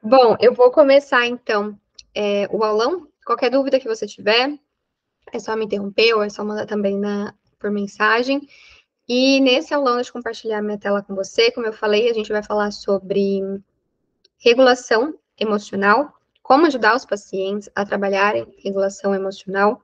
Bom, eu vou começar então o aulão. Qualquer dúvida que você tiver, é só me interromper ou é só mandar também por mensagem. E nesse aulão, deixa eu compartilhar minha tela com você. Como eu falei, a gente vai falar sobre regulação emocional, como ajudar os pacientes a trabalharem regulação emocional.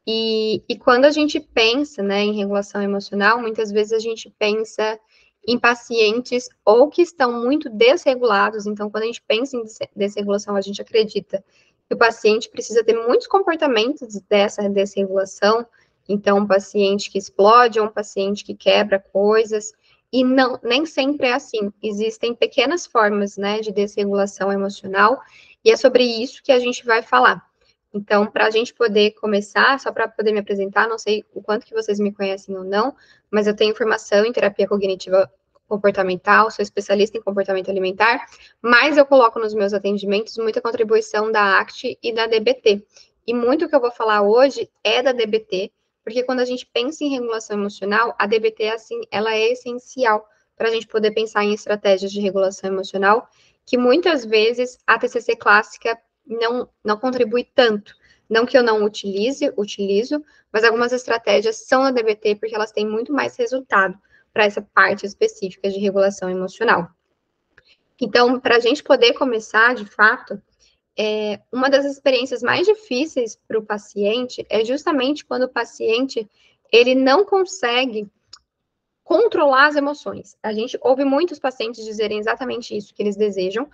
E quando a gente pensa, né, em regulação emocional, muitas vezes a gente pensa em pacientes ou que estão muito desregulados. Então, quando a gente pensa em desregulação, a gente acredita que o paciente precisa ter muitos comportamentos dessa desregulação. Então, um paciente que explode ou um paciente que quebra coisas. E não, nem sempre é assim. Existem pequenas formas, né, de desregulação emocional. E é sobre isso que a gente vai falar. Então, para a gente poder começar, só para poder me apresentar, não sei o quanto que vocês me conhecem ou não, mas eu tenho formação em terapia cognitiva comportamental, sou especialista em comportamento alimentar, mas eu coloco nos meus atendimentos muita contribuição da ACT e da DBT. E muito que eu vou falar hoje é da DBT, porque quando a gente pensa em regulação emocional, a DBT, assim, ela é essencial para a gente poder pensar em estratégias de regulação emocional, que muitas vezes a TCC clássica não contribui tanto. Não que eu não utilizo, mas algumas estratégias são na DBT porque elas têm muito mais resultado para essa parte específica de regulação emocional. Então, para a gente poder começar, de fato, uma das experiências mais difíceis para o paciente é justamente quando o paciente ele não consegue controlar as emoções. A gente ouve muitos pacientes dizerem exatamente isso, que eles desejam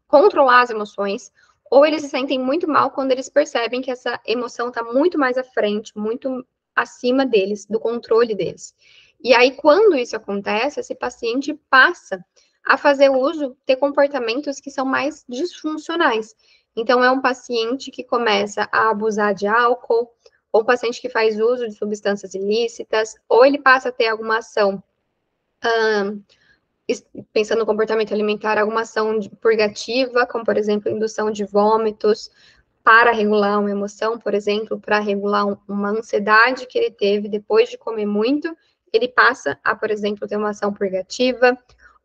controlar as emoções, ou eles se sentem muito mal quando eles percebem que essa emoção está muito mais à frente, muito acima deles, do controle deles. E aí, quando isso acontece, esse paciente passa a fazer uso, ter comportamentos que são mais disfuncionais. Então, é um paciente que começa a abusar de álcool, ou um paciente que faz uso de substâncias ilícitas, ou ele passa a ter alguma ação pensando no comportamento alimentar, alguma ação purgativa, como, por exemplo, indução de vômitos, para regular uma emoção, por exemplo, para regular uma ansiedade que ele teve depois de comer muito, ele passa a, por exemplo, ter uma ação purgativa.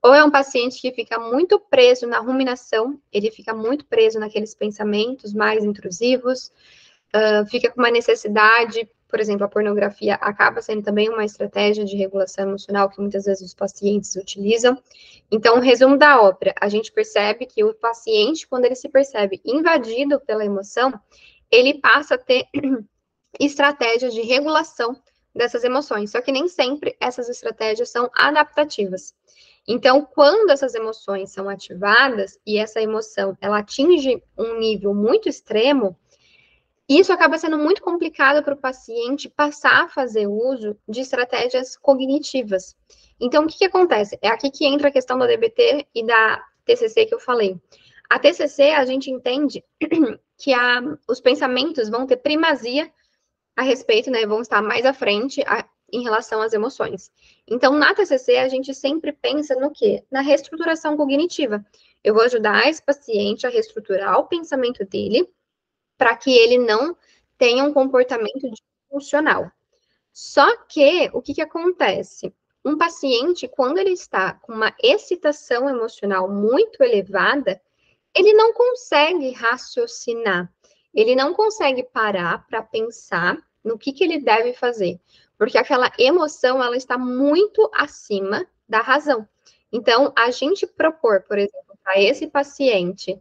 Ou é um paciente que fica muito preso na ruminação, ele fica muito preso naqueles pensamentos mais intrusivos, fica com uma necessidade, por exemplo, a pornografia acaba sendo também uma estratégia de regulação emocional que muitas vezes os pacientes utilizam. Então, resumo da ópera, a gente percebe que o paciente, quando ele se percebe invadido pela emoção, ele passa a ter estratégias de regulação dessas emoções, só que nem sempre essas estratégias são adaptativas. Então, quando essas emoções são ativadas e essa emoção ela atinge um nível muito extremo, isso acaba sendo muito complicado para o paciente passar a fazer uso de estratégias cognitivas. Então, o que acontece? É aqui que entra a questão da DBT e da TCC que eu falei. A TCC, a gente entende que os pensamentos vão ter primazia a respeito, né, vão estar mais à frente em relação às emoções. Então, na TCC, a gente sempre pensa no quê? Na reestruturação cognitiva. Eu vou ajudar esse paciente a reestruturar o pensamento dele para que ele não tenha um comportamento disfuncional. Só que, o que acontece? Um paciente, quando ele está com uma excitação emocional muito elevada, ele não consegue raciocinar, ele não consegue parar para pensar no que ele deve fazer, porque aquela emoção, ela está muito acima da razão. Então, a gente propor, por exemplo, para esse paciente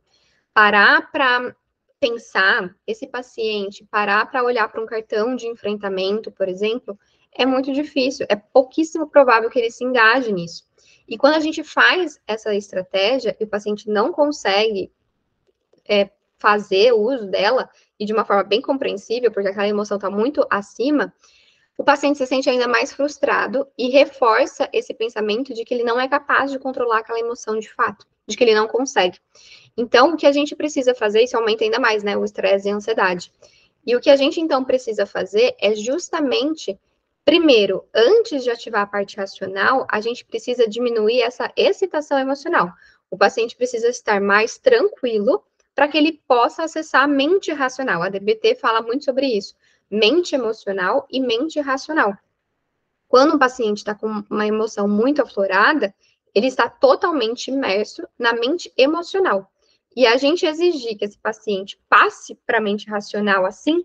parar para pensar, esse paciente parar para olhar para um cartão de enfrentamento, por exemplo, é muito difícil, é pouquíssimo provável que ele se engaje nisso. E quando a gente faz essa estratégia e o paciente não consegue fazer uso dela, e de uma forma bem compreensível, porque aquela emoção está muito acima, o paciente se sente ainda mais frustrado e reforça esse pensamento de que ele não é capaz de controlar aquela emoção de fato, de que ele não consegue. Então, o que a gente precisa fazer, isso aumenta ainda mais, né, o estresse e a ansiedade. E o que a gente, então, precisa fazer é justamente, primeiro, antes de ativar a parte racional, a gente precisa diminuir essa excitação emocional. O paciente precisa estar mais tranquilo para que ele possa acessar a mente racional. A DBT fala muito sobre isso, mente emocional e mente racional. Quando um paciente está com uma emoção muito aflorada, ele está totalmente imerso na mente emocional. E a gente exigir que esse paciente passe para a mente racional assim,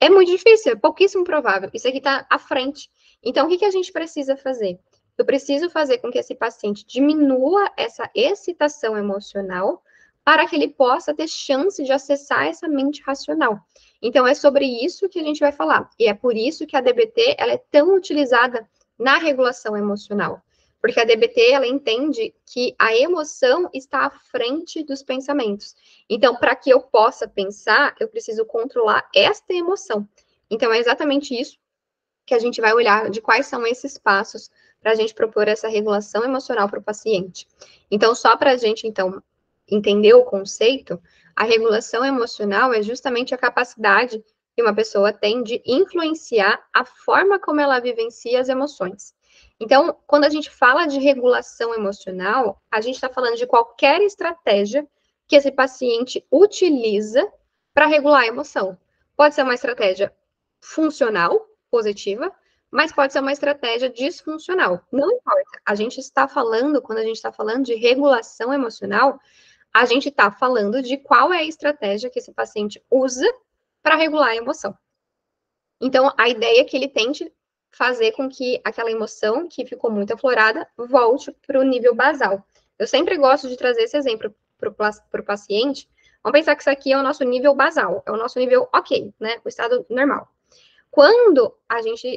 é muito difícil, é pouquíssimo provável. Isso aqui está à frente. Então, o que a gente precisa fazer? Eu preciso fazer com que esse paciente diminua essa excitação emocional para que ele possa ter chance de acessar essa mente racional. Então, é sobre isso que a gente vai falar. E é por isso que a DBT ela é tão utilizada na regulação emocional. Porque a DBT, ela entende que a emoção está à frente dos pensamentos. Então, para que eu possa pensar, eu preciso controlar esta emoção. Então, é exatamente isso que a gente vai olhar, de quais são esses passos para a gente propor essa regulação emocional para o paciente. Então, só para a gente, então, entender o conceito, a regulação emocional é justamente a capacidade que uma pessoa tem de influenciar a forma como ela vivencia as emoções. Então, quando a gente fala de regulação emocional, a gente está falando de qualquer estratégia que esse paciente utiliza para regular a emoção. Pode ser uma estratégia funcional, positiva, mas pode ser uma estratégia disfuncional. Não importa. A gente está falando, quando a gente está falando de regulação emocional, a gente está falando de qual é a estratégia que esse paciente usa para regular a emoção. Então, a ideia é que ele tente fazer com que aquela emoção que ficou muito aflorada volte para o nível basal. Eu sempre gosto de trazer esse exemplo para o paciente. Vamos pensar que isso aqui é o nosso nível basal, é o nosso nível ok, né? O estado normal. Quando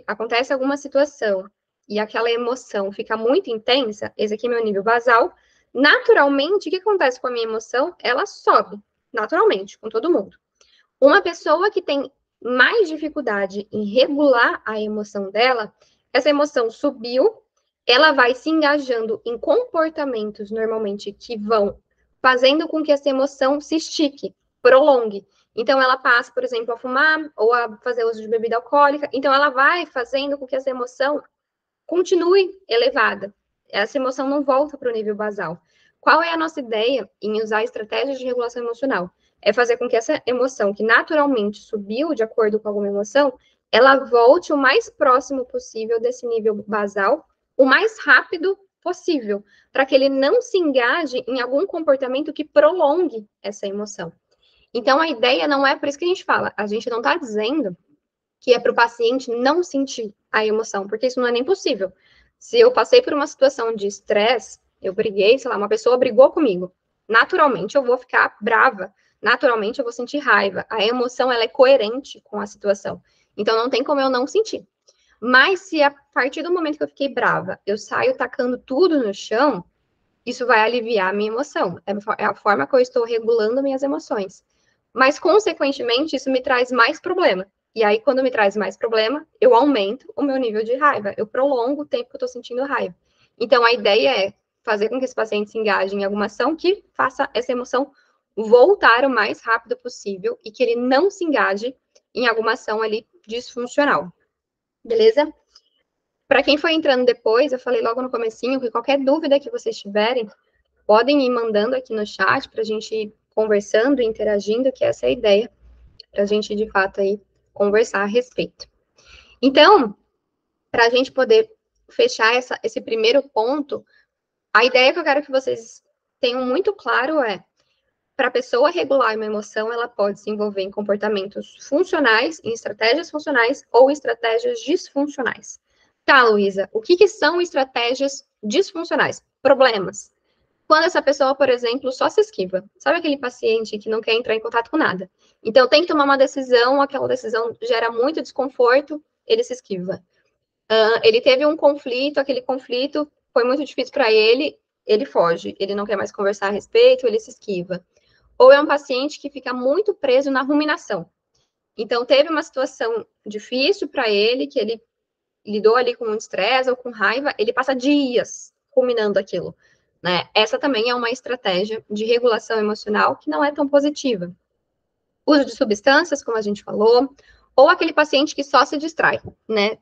acontece alguma situação e aquela emoção fica muito intensa, esse aqui é meu nível basal, naturalmente, o que acontece com a minha emoção? Ela sobe, naturalmente, com todo mundo. Uma pessoa que tem mais dificuldade em regular a emoção dela, essa emoção subiu, ela vai se engajando em comportamentos, normalmente, que vão fazendo com que essa emoção se estique, prolongue. Então, ela passa, por exemplo, a fumar ou a fazer uso de bebida alcoólica. Então, ela vai fazendo com que essa emoção continue elevada. Essa emoção não volta para o nível basal. Qual é a nossa ideia em usar estratégias de regulação emocional? É fazer com que essa emoção, que naturalmente subiu de acordo com alguma emoção, ela volte o mais próximo possível desse nível basal, o mais rápido possível, para que ele não se engaje em algum comportamento que prolongue essa emoção. Então, a ideia não é, por isso que a gente fala, a gente não está dizendo que é para o paciente não sentir a emoção, porque isso não é nem possível. Se eu passei por uma situação de estresse, eu briguei, sei lá, uma pessoa brigou comigo, naturalmente eu vou ficar brava, naturalmente eu vou sentir raiva. A emoção, ela é coerente com a situação. Então, não tem como eu não sentir. Mas se a partir do momento que eu fiquei brava, eu saio tacando tudo no chão, isso vai aliviar a minha emoção. É a forma que eu estou regulando minhas emoções. Mas, consequentemente, isso me traz mais problema. E aí, quando me traz mais problema, eu aumento o meu nível de raiva. Eu prolongo o tempo que eu estou sentindo raiva. Então, a ideia é fazer com que esse paciente se engaje em alguma ação que faça essa emoção voltar o mais rápido possível e que ele não se engaje em alguma ação ali disfuncional. Beleza? Para quem foi entrando depois, eu falei logo no comecinho que qualquer dúvida que vocês tiverem, podem ir mandando aqui no chat para a gente ir conversando, interagindo, que essa é a ideia, para a gente, de fato, aí conversar a respeito. Então, para a gente poder fechar esse primeiro ponto, a ideia que eu quero que vocês tenham muito claro é, para a pessoa regular uma emoção, ela pode se envolver em comportamentos funcionais, em estratégias funcionais ou estratégias disfuncionais. Tá, Luísa, o que são estratégias disfuncionais? Problemas. Quando essa pessoa, por exemplo, só se esquiva. Sabe aquele paciente que não quer entrar em contato com nada? Então, tem que tomar uma decisão, aquela decisão gera muito desconforto, ele se esquiva. Ele teve um conflito, aquele conflito foi muito difícil para ele foge. Ele não quer mais conversar a respeito, ele se esquiva. Ou é um paciente que fica muito preso na ruminação. Então, teve uma situação difícil para ele, que ele lidou ali com muito estresse ou com raiva, ele passa dias ruminando aquilo. Né? Essa também é uma estratégia de regulação emocional que não é tão positiva. Uso de substâncias, como a gente falou, ou aquele paciente que só se distrai, né?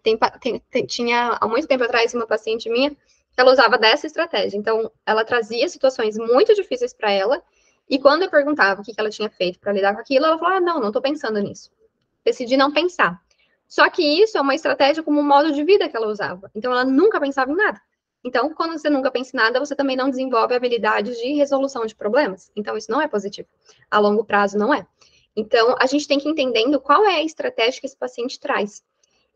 Tinha, há muito tempo atrás, uma paciente minha, que ela usava dessa estratégia. Então, ela trazia situações muito difíceis para ela, e quando eu perguntava o que ela tinha feito para lidar com aquilo, ela falou, não estou pensando nisso. Decidi não pensar. Só que isso é uma estratégia como um modo de vida que ela usava. Então, ela nunca pensava em nada. Então, quando você nunca pensa em nada, você também não desenvolve habilidades de resolução de problemas. Então, isso não é positivo. A longo prazo, não é. Então, a gente tem que ir entendendo qual é a estratégia que esse paciente traz.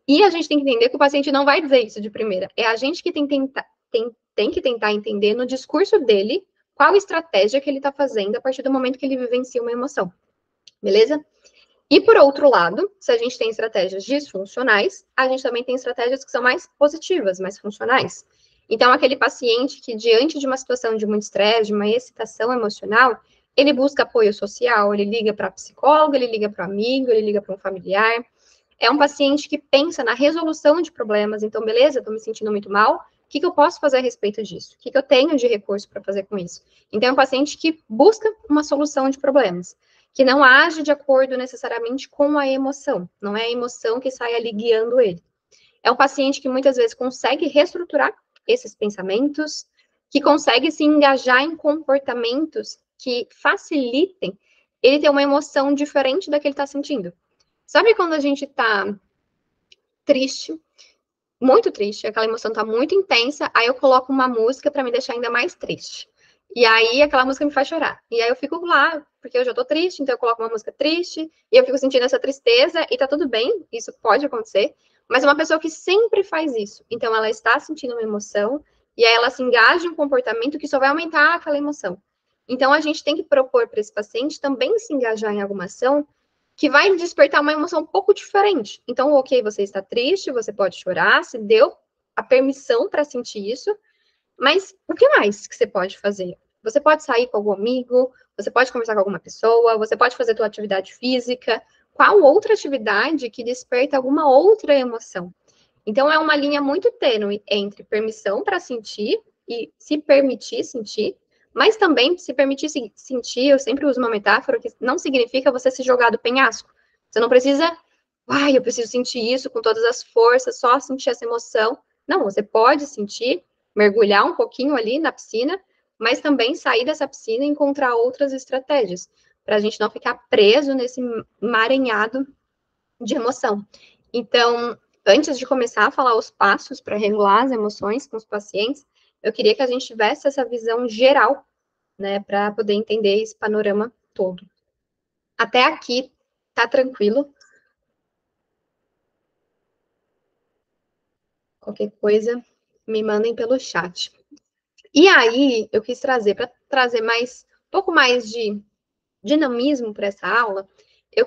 E a gente tem que entender que o paciente não vai dizer isso de primeira. É a gente que tem que tentar entender no discurso dele qual estratégia que ele está fazendo a partir do momento que ele vivencia uma emoção. Beleza? E por outro lado, se a gente tem estratégias disfuncionais, a gente também tem estratégias que são mais positivas, mais funcionais. Então, aquele paciente que, diante de uma situação de muito estresse, de uma excitação emocional, ele busca apoio social, ele liga para psicólogo, ele liga para amigo, ele liga para um familiar. É um paciente que pensa na resolução de problemas. Então, beleza, estou me sentindo muito mal. O que eu posso fazer a respeito disso? O que eu tenho de recurso para fazer com isso? Então, é um paciente que busca uma solução de problemas, que não age de acordo necessariamente com a emoção. Não é a emoção que sai ali guiando ele. É um paciente que muitas vezes consegue reestruturar esses pensamentos, que consegue se engajar em comportamentos que facilitem ele ter uma emoção diferente da que ele está sentindo. Sabe quando a gente tá triste, muito triste, aquela emoção tá muito intensa, aí eu coloco uma música para me deixar ainda mais triste. E aí aquela música me faz chorar. E aí eu fico lá, porque eu já tô triste, então eu coloco uma música triste, e eu fico sentindo essa tristeza, e tá tudo bem, isso pode acontecer, mas é uma pessoa que sempre faz isso. Então ela está sentindo uma emoção, e aí ela se engaja em um comportamento que só vai aumentar aquela emoção. Então a gente tem que propor para esse paciente também se engajar em alguma ação que vai despertar uma emoção um pouco diferente. Então, ok, você está triste, você pode chorar, se deu a permissão para sentir isso, mas o que mais que você pode fazer? Você pode sair com algum amigo, você pode conversar com alguma pessoa, você pode fazer sua atividade física. Qual outra atividade que desperta alguma outra emoção? Então, é uma linha muito tênue entre permissão para sentir e se permitir sentir, mas também se permitir sentir, eu sempre uso uma metáfora que não significa você se jogar do penhasco. Você não precisa, eu preciso sentir isso com todas as forças, só sentir essa emoção. Não, você pode sentir, mergulhar um pouquinho ali na piscina, mas também sair dessa piscina e encontrar outras estratégias, para a gente não ficar preso nesse emaranhado de emoção. Então, antes de começar a falar os passos para regular as emoções com os pacientes, eu queria que a gente tivesse essa visão geral, né, para poder entender esse panorama todo. Até aqui, tá tranquilo? Qualquer coisa, me mandem pelo chat. E aí, eu quis trazer, para trazer um pouco mais de dinamismo para essa aula, eu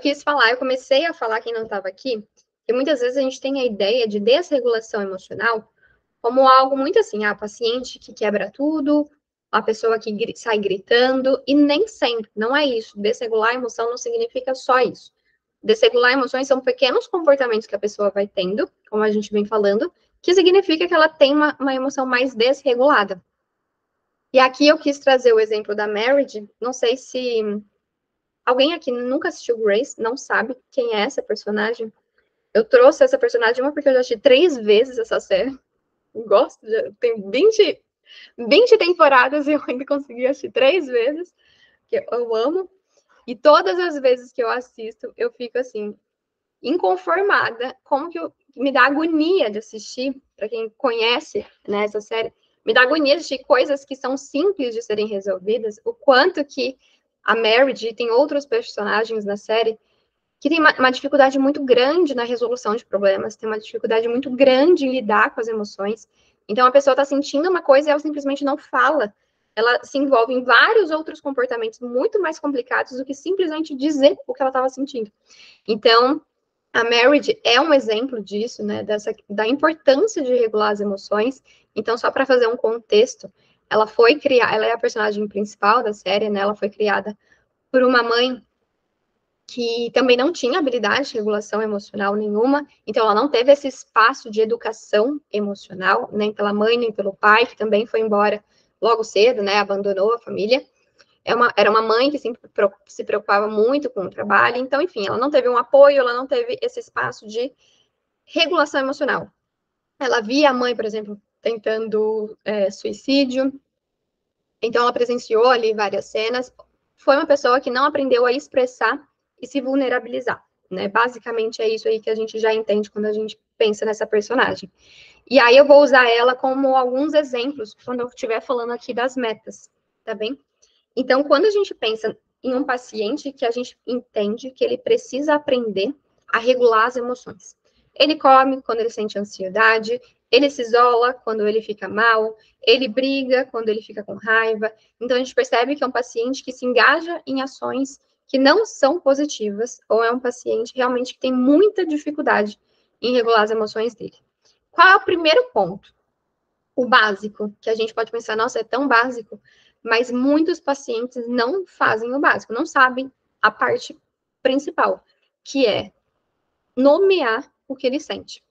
comecei a falar, quem não estava aqui, que muitas vezes a gente tem a ideia de desregulação emocional como algo muito assim, paciente que quebra tudo, a pessoa que sai gritando, e nem sempre, não é isso. Desregular a emoção não significa só isso. Desregular emoções são pequenos comportamentos que a pessoa vai tendo, como a gente vem falando, que significa que ela tem uma emoção mais desregulada. E aqui eu quis trazer o exemplo da Meredith, não sei se alguém aqui nunca assistiu Grace, não sabe quem é essa personagem. Eu trouxe essa personagem, uma porque eu já assisti 3 vezes essa série, gosto, tem 20 temporadas e eu ainda consegui assistir 3 vezes, que eu amo. E todas as vezes que eu assisto, eu fico assim, inconformada, como que me dá agonia de assistir, para quem conhece, né, essa série, me dá agonia de assistir coisas que são simples de serem resolvidas, o quanto que a Meredith tem outros personagens na série que tem uma dificuldade muito grande na resolução de problemas, tem uma dificuldade muito grande em lidar com as emoções. Então, a pessoa está sentindo uma coisa e ela simplesmente não fala. Ela se envolve em vários outros comportamentos muito mais complicados do que simplesmente dizer o que ela estava sentindo. Então, a Meredith é um exemplo disso, né, da importância de regular as emoções. Então, só para fazer um contexto, ela é a personagem principal da série, né, ela foi criada por uma mãe que também não tinha habilidade de regulação emocional nenhuma, então ela não teve esse espaço de educação emocional, nem pela mãe, nem pelo pai, que também foi embora logo cedo, né, abandonou a família. Era uma mãe que sempre se preocupava muito com o trabalho, então, enfim, ela não teve um apoio, ela não teve esse espaço de regulação emocional. Ela via a mãe, por exemplo, tentando suicídio, então ela presenciou ali várias cenas. Foi uma pessoa que não aprendeu a expressar e se vulnerabilizar, né? Basicamente é isso aí que a gente já entende quando a gente pensa nessa personagem. E aí eu vou usar ela como alguns exemplos quando eu estiver falando aqui das metas, tá bem? Então, quando a gente pensa em um paciente que a gente entende que ele precisa aprender a regular as emoções. Ele come quando ele sente ansiedade, ele se isola quando ele fica mal, ele briga quando ele fica com raiva. Então, a gente percebe que é um paciente que se engaja em ações que não são positivas, ou é um paciente realmente que tem muita dificuldade em regular as emoções dele. Qual é o primeiro ponto? O básico, que a gente pode pensar, nossa, é tão básico, mas muitos pacientes não fazem o básico, não sabem a parte principal, que é nomear o que ele sente.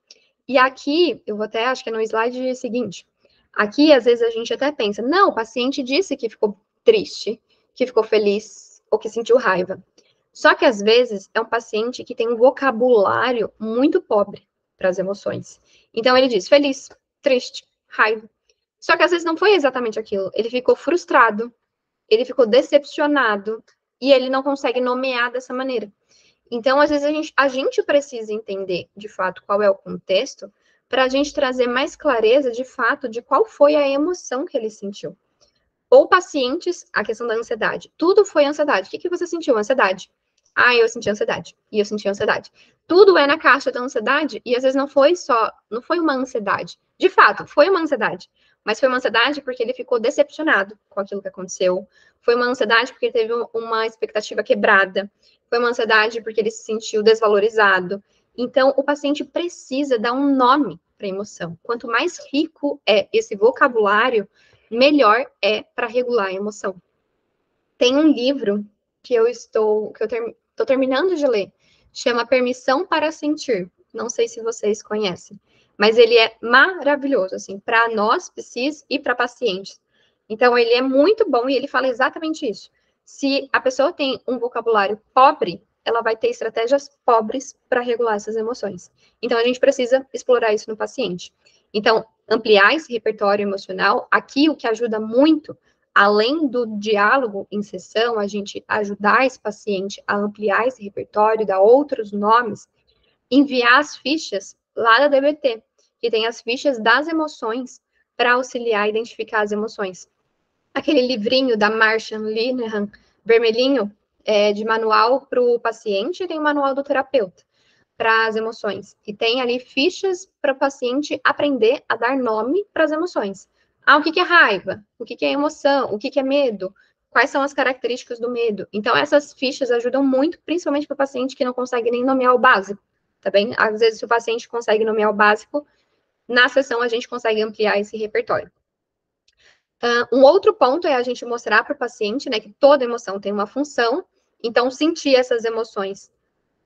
E aqui, eu vou até, acho que é no slide seguinte, aqui às vezes a gente até pensa, não, o paciente disse que ficou triste, que ficou feliz, ou que sentiu raiva. Só que às vezes é um paciente que tem um vocabulário muito pobre para as emoções. Então ele diz feliz, triste, raiva. Só que às vezes não foi exatamente aquilo. Ele ficou frustrado, ele ficou decepcionado e ele não consegue nomear dessa maneira. Então, às vezes, a gente precisa entender, de fato, qual é o contexto, para a gente trazer mais clareza, de fato, de qual foi a emoção que ele sentiu. Ou pacientes, a questão da ansiedade. Tudo foi ansiedade. O que você sentiu? Ansiedade. Ah, eu senti ansiedade. E eu senti ansiedade. Tudo é na caixa da ansiedade, e às vezes não foi uma ansiedade. De fato, foi uma ansiedade. Mas foi uma ansiedade porque ele ficou decepcionado com aquilo que aconteceu. Foi uma ansiedade porque ele teve uma expectativa quebrada. Foi uma ansiedade porque ele se sentiu desvalorizado. Então, o paciente precisa dar um nome para a emoção. Quanto mais rico é esse vocabulário, melhor é para regular a emoção. Tem um livro que eu estou terminando de ler, chama Permissão para Sentir. Não sei se vocês conhecem, mas ele é maravilhoso, assim, para nós, psis, e para pacientes. Então, ele é muito bom e ele fala exatamente isso. Se a pessoa tem um vocabulário pobre, ela vai ter estratégias pobres para regular essas emoções. Então, a gente precisa explorar isso no paciente. Então, ampliar esse repertório emocional, aqui o que ajuda muito, além do diálogo em sessão, a gente ajudar esse paciente a ampliar esse repertório, dar outros nomes, enviar as fichas lá da DBT, que tem as fichas das emoções para auxiliar a identificar as emoções. Aquele livrinho da Marshall Linehan, vermelhinho, de manual para o paciente, tem o manual do terapeuta para as emoções. E tem ali fichas para o paciente aprender a dar nome para as emoções. Ah, o que é raiva? O que é emoção? O que é medo? Quais são as características do medo? Então, essas fichas ajudam muito, principalmente para o paciente que não consegue nem nomear o básico, tá bem? Às vezes, se o paciente consegue nomear o básico, na sessão a gente consegue ampliar esse repertório. Um outro ponto é a gente mostrar para o paciente, né, que toda emoção tem uma função, então sentir essas emoções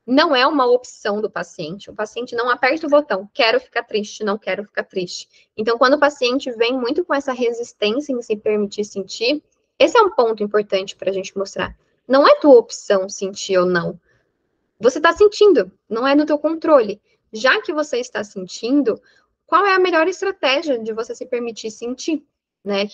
não é uma opção do paciente. O paciente não aperta o botão, quero ficar triste, não quero ficar triste. Então, quando o paciente vem muito com essa resistência em se permitir sentir, esse é um ponto importante para a gente mostrar. Não é tua opção sentir ou não. Você está sentindo, não é no teu controle. Já que você está sentindo, qual é a melhor estratégia de você se permitir sentir? Né?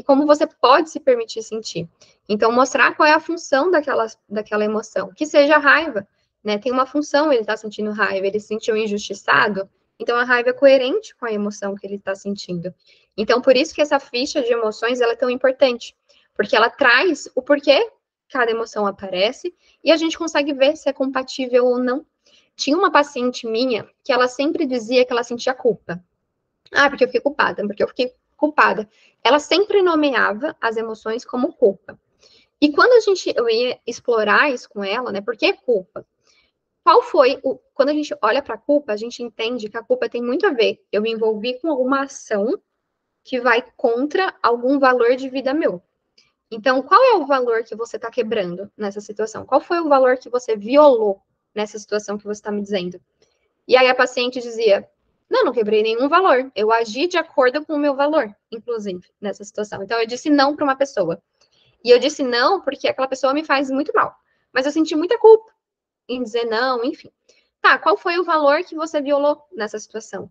Como você pode se permitir sentir. Então, mostrar qual é a função daquela emoção. Que seja a raiva, né? Tem uma função, ele está sentindo raiva, ele se sentiu injustiçado, então a raiva é coerente com a emoção que ele está sentindo. Então, por isso que essa ficha de emoções, ela é tão importante, porque ela traz o porquê cada emoção aparece, e a gente consegue ver se é compatível ou não. Tinha uma paciente minha que ela sempre dizia que ela sentia culpa. Ah, porque eu fiquei culpada, porque eu fiquei culpada. Ela sempre nomeava as emoções como culpa. E quando eu ia explorar isso com ela, né? Por que culpa? Quando a gente olha para a culpa, a gente entende que a culpa tem muito a ver. Eu me envolvi com alguma ação que vai contra algum valor de vida meu. Então, qual é o valor que você está quebrando nessa situação? Qual foi o valor que você violou nessa situação que você está me dizendo? E aí a paciente dizia, não quebrei nenhum valor. Eu agi de acordo com o meu valor, inclusive, nessa situação. Então, eu disse não para uma pessoa. E eu disse não porque aquela pessoa me faz muito mal. Mas eu senti muita culpa em dizer não, enfim. Tá, qual foi o valor que você violou nessa situação?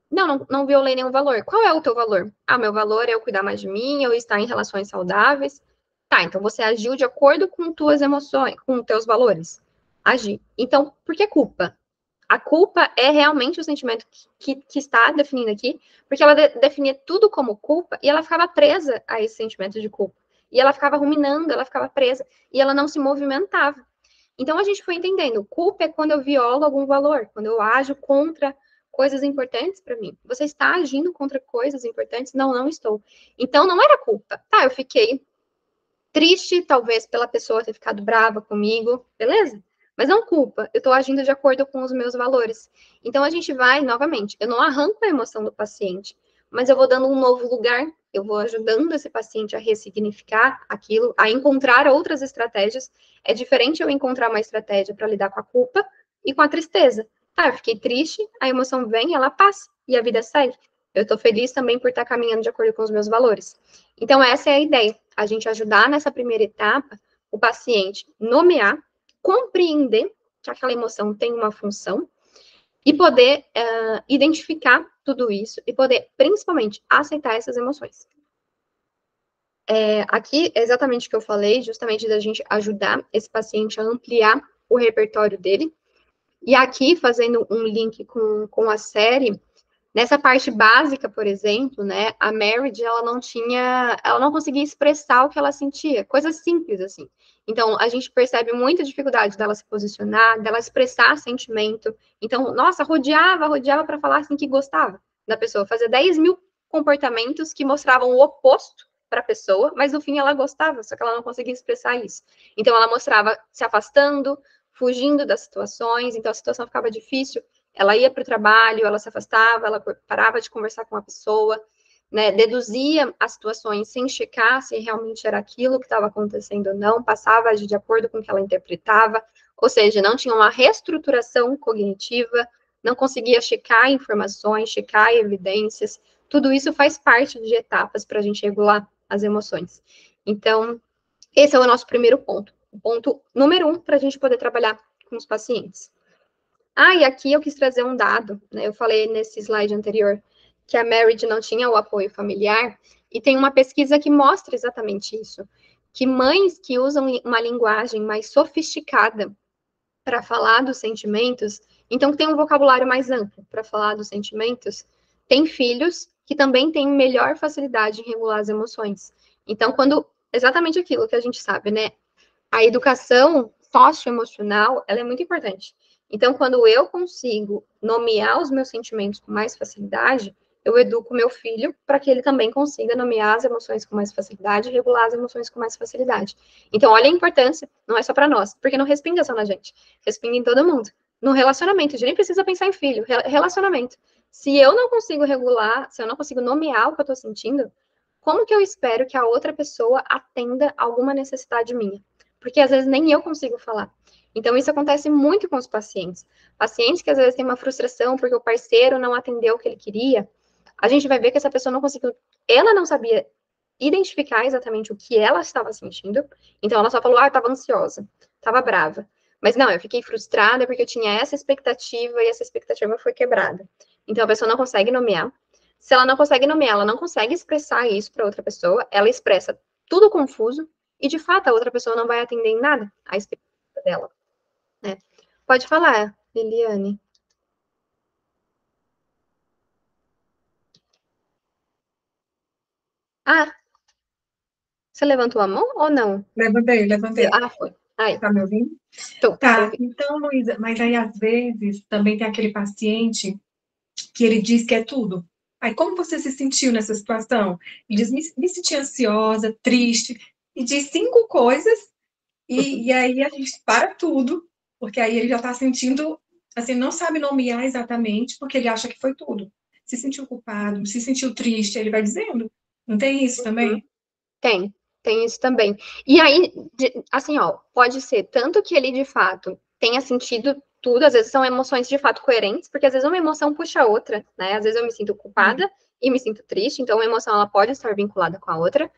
Não violei nenhum valor. Qual é o teu valor? Ah, meu valor é eu cuidar mais de mim, eu estar em relações saudáveis. Tá, então você agiu de acordo com tuas emoções, com teus valores. Agir. Então, por que culpa? A culpa é realmente o sentimento que está definindo aqui, porque ela definia tudo como culpa e ela ficava presa a esse sentimento de culpa. E ela ficava ruminando, ela ficava presa e ela não se movimentava. Então a gente foi entendendo, culpa é quando eu violo algum valor, quando eu ajo contra coisas importantes para mim. Você está agindo contra coisas importantes? Não, não estou. Então não era culpa. Tá, eu fiquei triste, talvez, pela pessoa ter ficado brava comigo, beleza? Mas não culpa, eu estou agindo de acordo com os meus valores. Então a gente vai, novamente, eu não arranco a emoção do paciente, mas eu vou dando um novo lugar, eu vou ajudando esse paciente a ressignificar aquilo, a encontrar outras estratégias. É diferente eu encontrar uma estratégia para lidar com a culpa e com a tristeza. Tá, eu fiquei triste, a emoção vem, ela passa e a vida segue. Eu estou feliz também por estar caminhando de acordo com os meus valores. Então, essa é a ideia, a gente ajudar nessa primeira etapa o paciente nomear, compreender que aquela emoção tem uma função e poder identificar tudo isso e poder, principalmente, aceitar essas emoções. Aqui é exatamente o que eu falei, justamente da gente ajudar esse paciente a ampliar o repertório dele. E aqui, fazendo um link com a série, nessa parte básica, por exemplo, né, a Marriage, ela não conseguia expressar o que ela sentia, coisas simples, assim. Então, a gente percebe muita dificuldade dela se posicionar, dela expressar sentimento. Então, nossa, rodeava para falar, assim, que gostava da pessoa. Fazia 10 mil comportamentos que mostravam o oposto para a pessoa, mas no fim ela gostava, só que ela não conseguia expressar isso. Então, ela mostrava se afastando, fugindo das situações, então a situação ficava difícil, ela ia para o trabalho, ela se afastava, ela parava de conversar com a pessoa, né, deduzia as situações sem checar se realmente era aquilo que estava acontecendo ou não, passava a agir de acordo com o que ela interpretava, ou seja, não tinha uma reestruturação cognitiva, não conseguia checar informações, checar evidências, tudo isso faz parte de etapas para a gente regular as emoções. Então, esse é o nosso primeiro ponto. O ponto número 1 para a gente poder trabalhar com os pacientes. E aqui eu quis trazer um dado, né? Eu falei nesse slide anterior que a Marriage não tinha o apoio familiar, e tem uma pesquisa que mostra exatamente isso, que mães que usam uma linguagem mais sofisticada para falar dos sentimentos, então que tem um vocabulário mais amplo para falar dos sentimentos, têm filhos que também têm melhor facilidade em regular as emoções. Então, exatamente aquilo que a gente sabe, né? A educação socioemocional, ela é muito importante. Então, quando eu consigo nomear os meus sentimentos com mais facilidade, eu educo meu filho para que ele também consiga nomear as emoções com mais facilidade e regular as emoções com mais facilidade. Então, olha a importância, não é só para nós, porque não respinga só na gente, respinga em todo mundo. No relacionamento, a gente nem precisa pensar em filho, relacionamento. Se eu não consigo regular, se eu não consigo nomear o que eu estou sentindo, como que eu espero que a outra pessoa atenda alguma necessidade minha? Porque às vezes nem eu consigo falar. Então, isso acontece muito com os pacientes. Pacientes que às vezes têm uma frustração porque o parceiro não atendeu o que ele queria, a gente vai ver que essa pessoa não conseguiu, ela não sabia identificar exatamente o que ela estava sentindo, então ela só falou, eu estava ansiosa, estava brava. Mas não, eu fiquei frustrada porque eu tinha essa expectativa e essa expectativa foi quebrada. Então a pessoa não consegue nomear. Se ela não consegue nomear, ela não consegue expressar isso para outra pessoa, ela expressa tudo confuso, e de fato a outra pessoa não vai atender em nada a expectativa dela, né? Pode falar, Liliane. Ah, você levantou a mão ou não? Levantei, levantei. Foi. Aí, Tá me ouvindo? tô Tá, ouvindo. então, Luísa, mas aí às vezes também tem aquele paciente que ele diz que é tudo. Aí, como você se sentiu nessa situação? Ele diz, me senti ansiosa, triste, e diz 5 coisas, e aí a gente para tudo, porque aí ele já está sentindo, assim, não sabe nomear exatamente, porque ele acha que foi tudo. Se sentiu culpado, se sentiu triste, ele vai dizendo. Não tem isso Uhum. também? Tem isso também. E aí, assim, ó, pode ser tanto que ele de fato tenha sentido tudo, às vezes são emoções de fato coerentes, porque às vezes uma emoção puxa a outra, né? Às vezes eu me sinto culpada e me sinto triste, então uma emoção ela pode estar vinculada com a outra,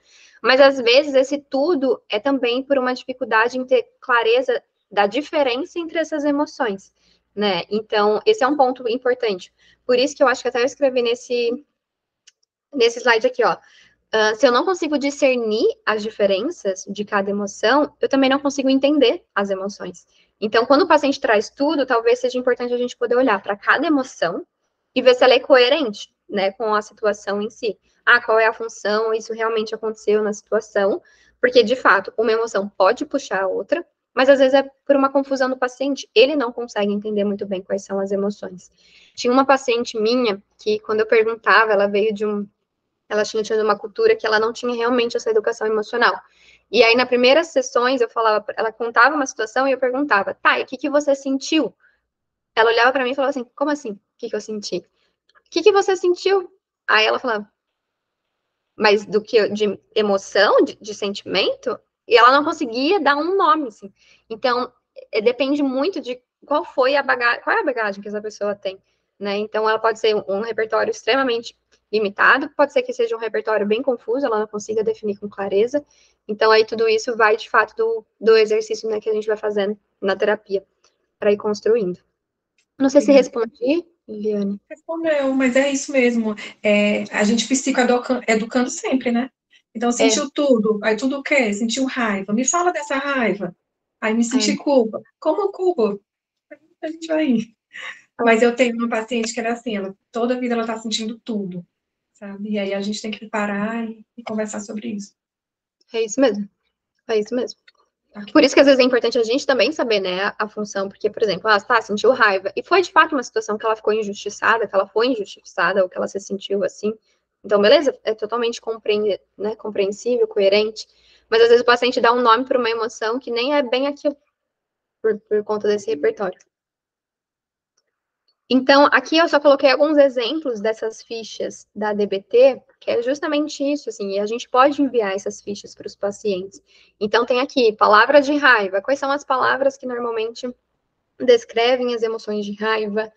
mas às vezes esse tudo é também por uma dificuldade em ter clareza da diferença entre essas emoções, né? Então, esse é um ponto importante. Por isso que eu acho que até eu escrevi nesse slide aqui, ó. Se eu não consigo discernir as diferenças de cada emoção, eu também não consigo entender as emoções. Então, quando o paciente traz tudo, talvez seja importante a gente poder olhar para cada emoção e ver se ela é coerente, né, com a situação em si. Ah, qual é a função? Isso realmente aconteceu na situação? Porque, de fato, uma emoção pode puxar a outra, mas às vezes é por uma confusão do paciente. Ele não consegue entender muito bem quais são as emoções. Tinha uma paciente minha que, quando eu perguntava, ela veio de ela tinha tido uma cultura que ela não tinha realmente essa educação emocional. E aí, nas primeiras sessões, eu falava, ela contava uma situação e eu perguntava, tá, e o que que você sentiu? Ela olhava para mim e falava assim, como assim? O que que eu senti? O que que você sentiu? Aí ela falava, mas do que de emoção, de sentimento? E ela não conseguia dar um nome, assim. Então, depende muito de qual foi a bagagem, qual é a bagagem que essa pessoa tem, né? Então, ela pode ser um repertório extremamente limitado, pode ser que seja um repertório bem confuso, ela não consiga definir com clareza. Então, aí tudo isso vai, de fato, do exercício, né, que a gente vai fazendo na terapia, para ir construindo. Não sei se respondi, Liliane. Respondeu, mas é isso mesmo. A gente psicoeducando sempre, né? Então, sentiu tudo. Aí, tudo o quê? Sentiu raiva. Me fala dessa raiva. Aí, me senti culpa. Como culpa? A gente vai ir. Mas eu tenho uma paciente que era assim, toda vida ela tá sentindo tudo, sabe? E aí a gente tem que parar e conversar sobre isso. É isso mesmo. É isso mesmo. Aqui. Por isso que às vezes é importante a gente também saber, né, a função, porque, por exemplo, ela sentiu raiva, e foi de fato uma situação que ela ficou injustiçada, que ela foi injustiçada, ou que ela se sentiu assim. Então, beleza, é totalmente compreensível, coerente, mas às vezes o paciente dá um nome para uma emoção que nem é bem aquilo, por conta desse repertório. Então, aqui eu só coloquei alguns exemplos dessas fichas da DBT, que é justamente isso, assim, e a gente pode enviar essas fichas para os pacientes. Então, tem aqui, palavras de raiva. Quais são as palavras que normalmente descrevem as emoções de raiva?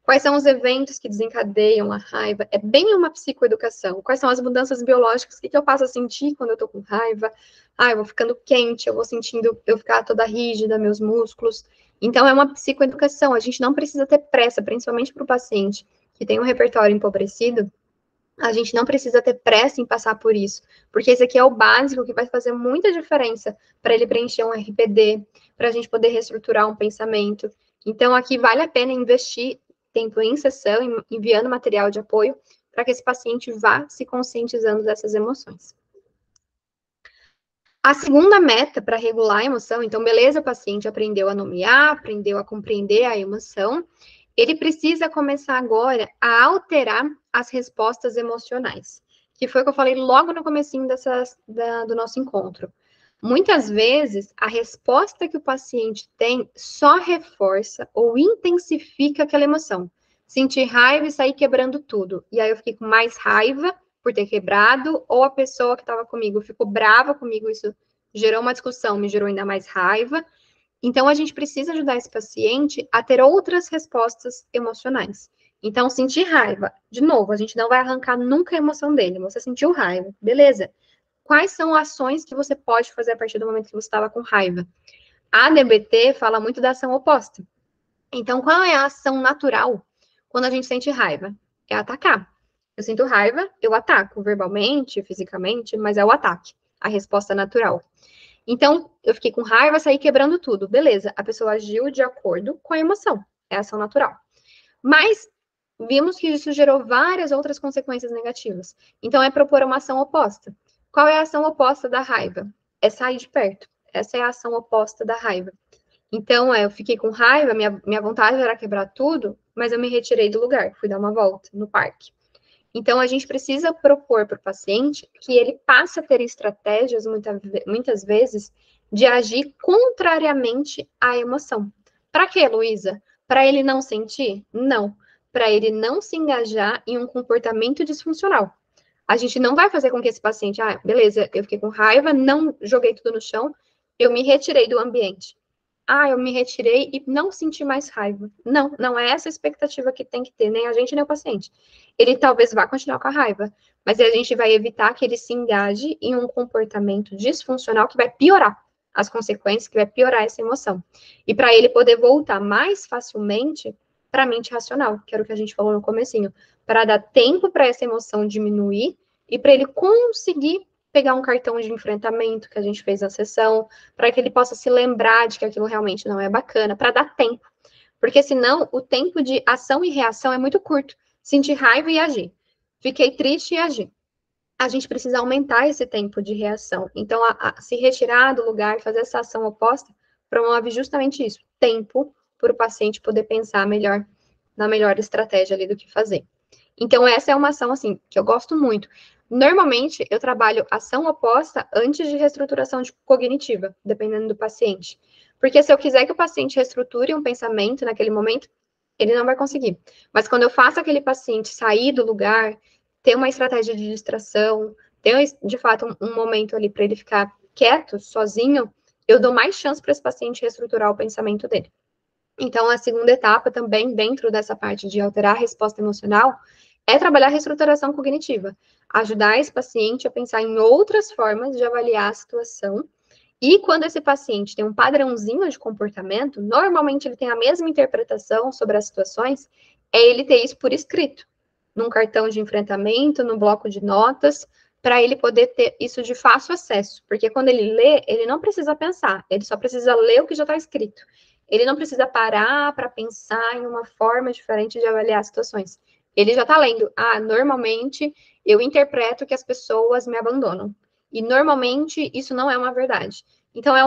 Quais são os eventos que desencadeiam a raiva? É bem uma psicoeducação. Quais são as mudanças biológicas? O que eu passo a sentir quando eu tô com raiva? Ah, eu vou ficando quente, eu vou sentindo eu ficar toda rígida, meus músculos. Então, é uma psicoeducação. A gente não precisa ter pressa, principalmente para o paciente que tem um repertório empobrecido. A gente não precisa ter pressa em passar por isso, porque esse aqui é o básico que vai fazer muita diferença para ele preencher um RPD, para a gente poder reestruturar um pensamento. Então, aqui vale a pena investir tempo em sessão, enviando material de apoio, para que esse paciente vá se conscientizando dessas emoções. A segunda meta para regular a emoção, então, beleza, o paciente aprendeu a nomear, aprendeu a compreender a emoção, ele precisa começar agora a alterar as respostas emocionais, que foi o que eu falei logo no comecinho do nosso encontro. Muitas vezes, a resposta que o paciente tem só reforça ou intensifica aquela emoção. Sentir raiva e sair quebrando tudo. E aí eu fiquei com mais raiva por ter quebrado, ou a pessoa que estava comigo ficou brava comigo, isso gerou uma discussão, me gerou ainda mais raiva. Então, a gente precisa ajudar esse paciente a ter outras respostas emocionais. Então, sentir raiva, de novo, a gente não vai arrancar nunca a emoção dele. Você sentiu raiva, beleza. Quais são ações que você pode fazer a partir do momento que você estava com raiva? A DBT fala muito da ação oposta. Então, qual é a ação natural quando a gente sente raiva? É atacar. Eu sinto raiva, eu ataco, verbalmente, fisicamente, mas é o ataque, a resposta natural. Então, eu fiquei com raiva, saí quebrando tudo. Beleza, a pessoa agiu de acordo com a emoção, é a ação natural. Mas vimos que isso gerou várias outras consequências negativas. Então, é propor uma ação oposta. Qual é a ação oposta da raiva? É sair de perto. Essa é a ação oposta da raiva. Então, eu fiquei com raiva, minha vontade era quebrar tudo, mas eu me retirei do lugar, fui dar uma volta no parque. Então, a gente precisa propor para o paciente que ele passe a ter estratégias, muitas vezes, de agir contrariamente à emoção. Para quê, Luísa? Para ele não sentir? Não. Para ele não se engajar em um comportamento disfuncional. A gente não vai fazer com que esse paciente, beleza, eu fiquei com raiva, não joguei tudo no chão, eu me retirei do ambiente. Eu me retirei e não senti mais raiva. Não, não é essa a expectativa que tem que ter, nem a gente, nem o paciente. Ele talvez vá continuar com a raiva, mas a gente vai evitar que ele se engaje em um comportamento disfuncional que vai piorar as consequências, que vai piorar essa emoção. E para ele poder voltar mais facilmente para a mente racional, que era o que a gente falou no comecinho, para dar tempo para essa emoção diminuir e para ele conseguir pegar um cartão de enfrentamento que a gente fez na sessão, para que ele possa se lembrar de que aquilo realmente não é bacana, para dar tempo. Porque senão o tempo de ação e reação é muito curto. Sentir raiva e agir. Fiquei triste e agir. A gente precisa aumentar esse tempo de reação. Então, se retirar do lugar, fazer essa ação oposta, promove justamente isso, tempo para o paciente poder pensar melhor, na melhor estratégia ali do que fazer. Então, essa é uma ação, assim, que eu gosto muito. Normalmente, eu trabalho ação oposta antes de reestruturação cognitiva, dependendo do paciente. Porque se eu quiser que o paciente reestruture um pensamento naquele momento, ele não vai conseguir. Mas quando eu faço aquele paciente sair do lugar, ter uma estratégia de distração, ter, de fato, um momento ali para ele ficar quieto, sozinho, eu dou mais chance para esse paciente reestruturar o pensamento dele. Então, a segunda etapa também, dentro dessa parte de alterar a resposta emocional, é trabalhar a reestruturação cognitiva. Ajudar esse paciente a pensar em outras formas de avaliar a situação. E quando esse paciente tem um padrãozinho de comportamento, normalmente ele tem a mesma interpretação sobre as situações, é ele ter isso por escrito, num cartão de enfrentamento, no bloco de notas, para ele poder ter isso de fácil acesso. Porque quando ele lê, ele não precisa pensar, ele só precisa ler o que já está escrito. Ele não precisa parar para pensar em uma forma diferente de avaliar situações. Ele já está lendo. Ah, normalmente eu interpreto que as pessoas me abandonam. E normalmente isso não é uma verdade. Então é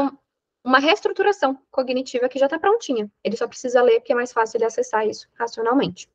uma reestruturação cognitiva que já está prontinha. Ele só precisa ler porque é mais fácil ele acessar isso racionalmente.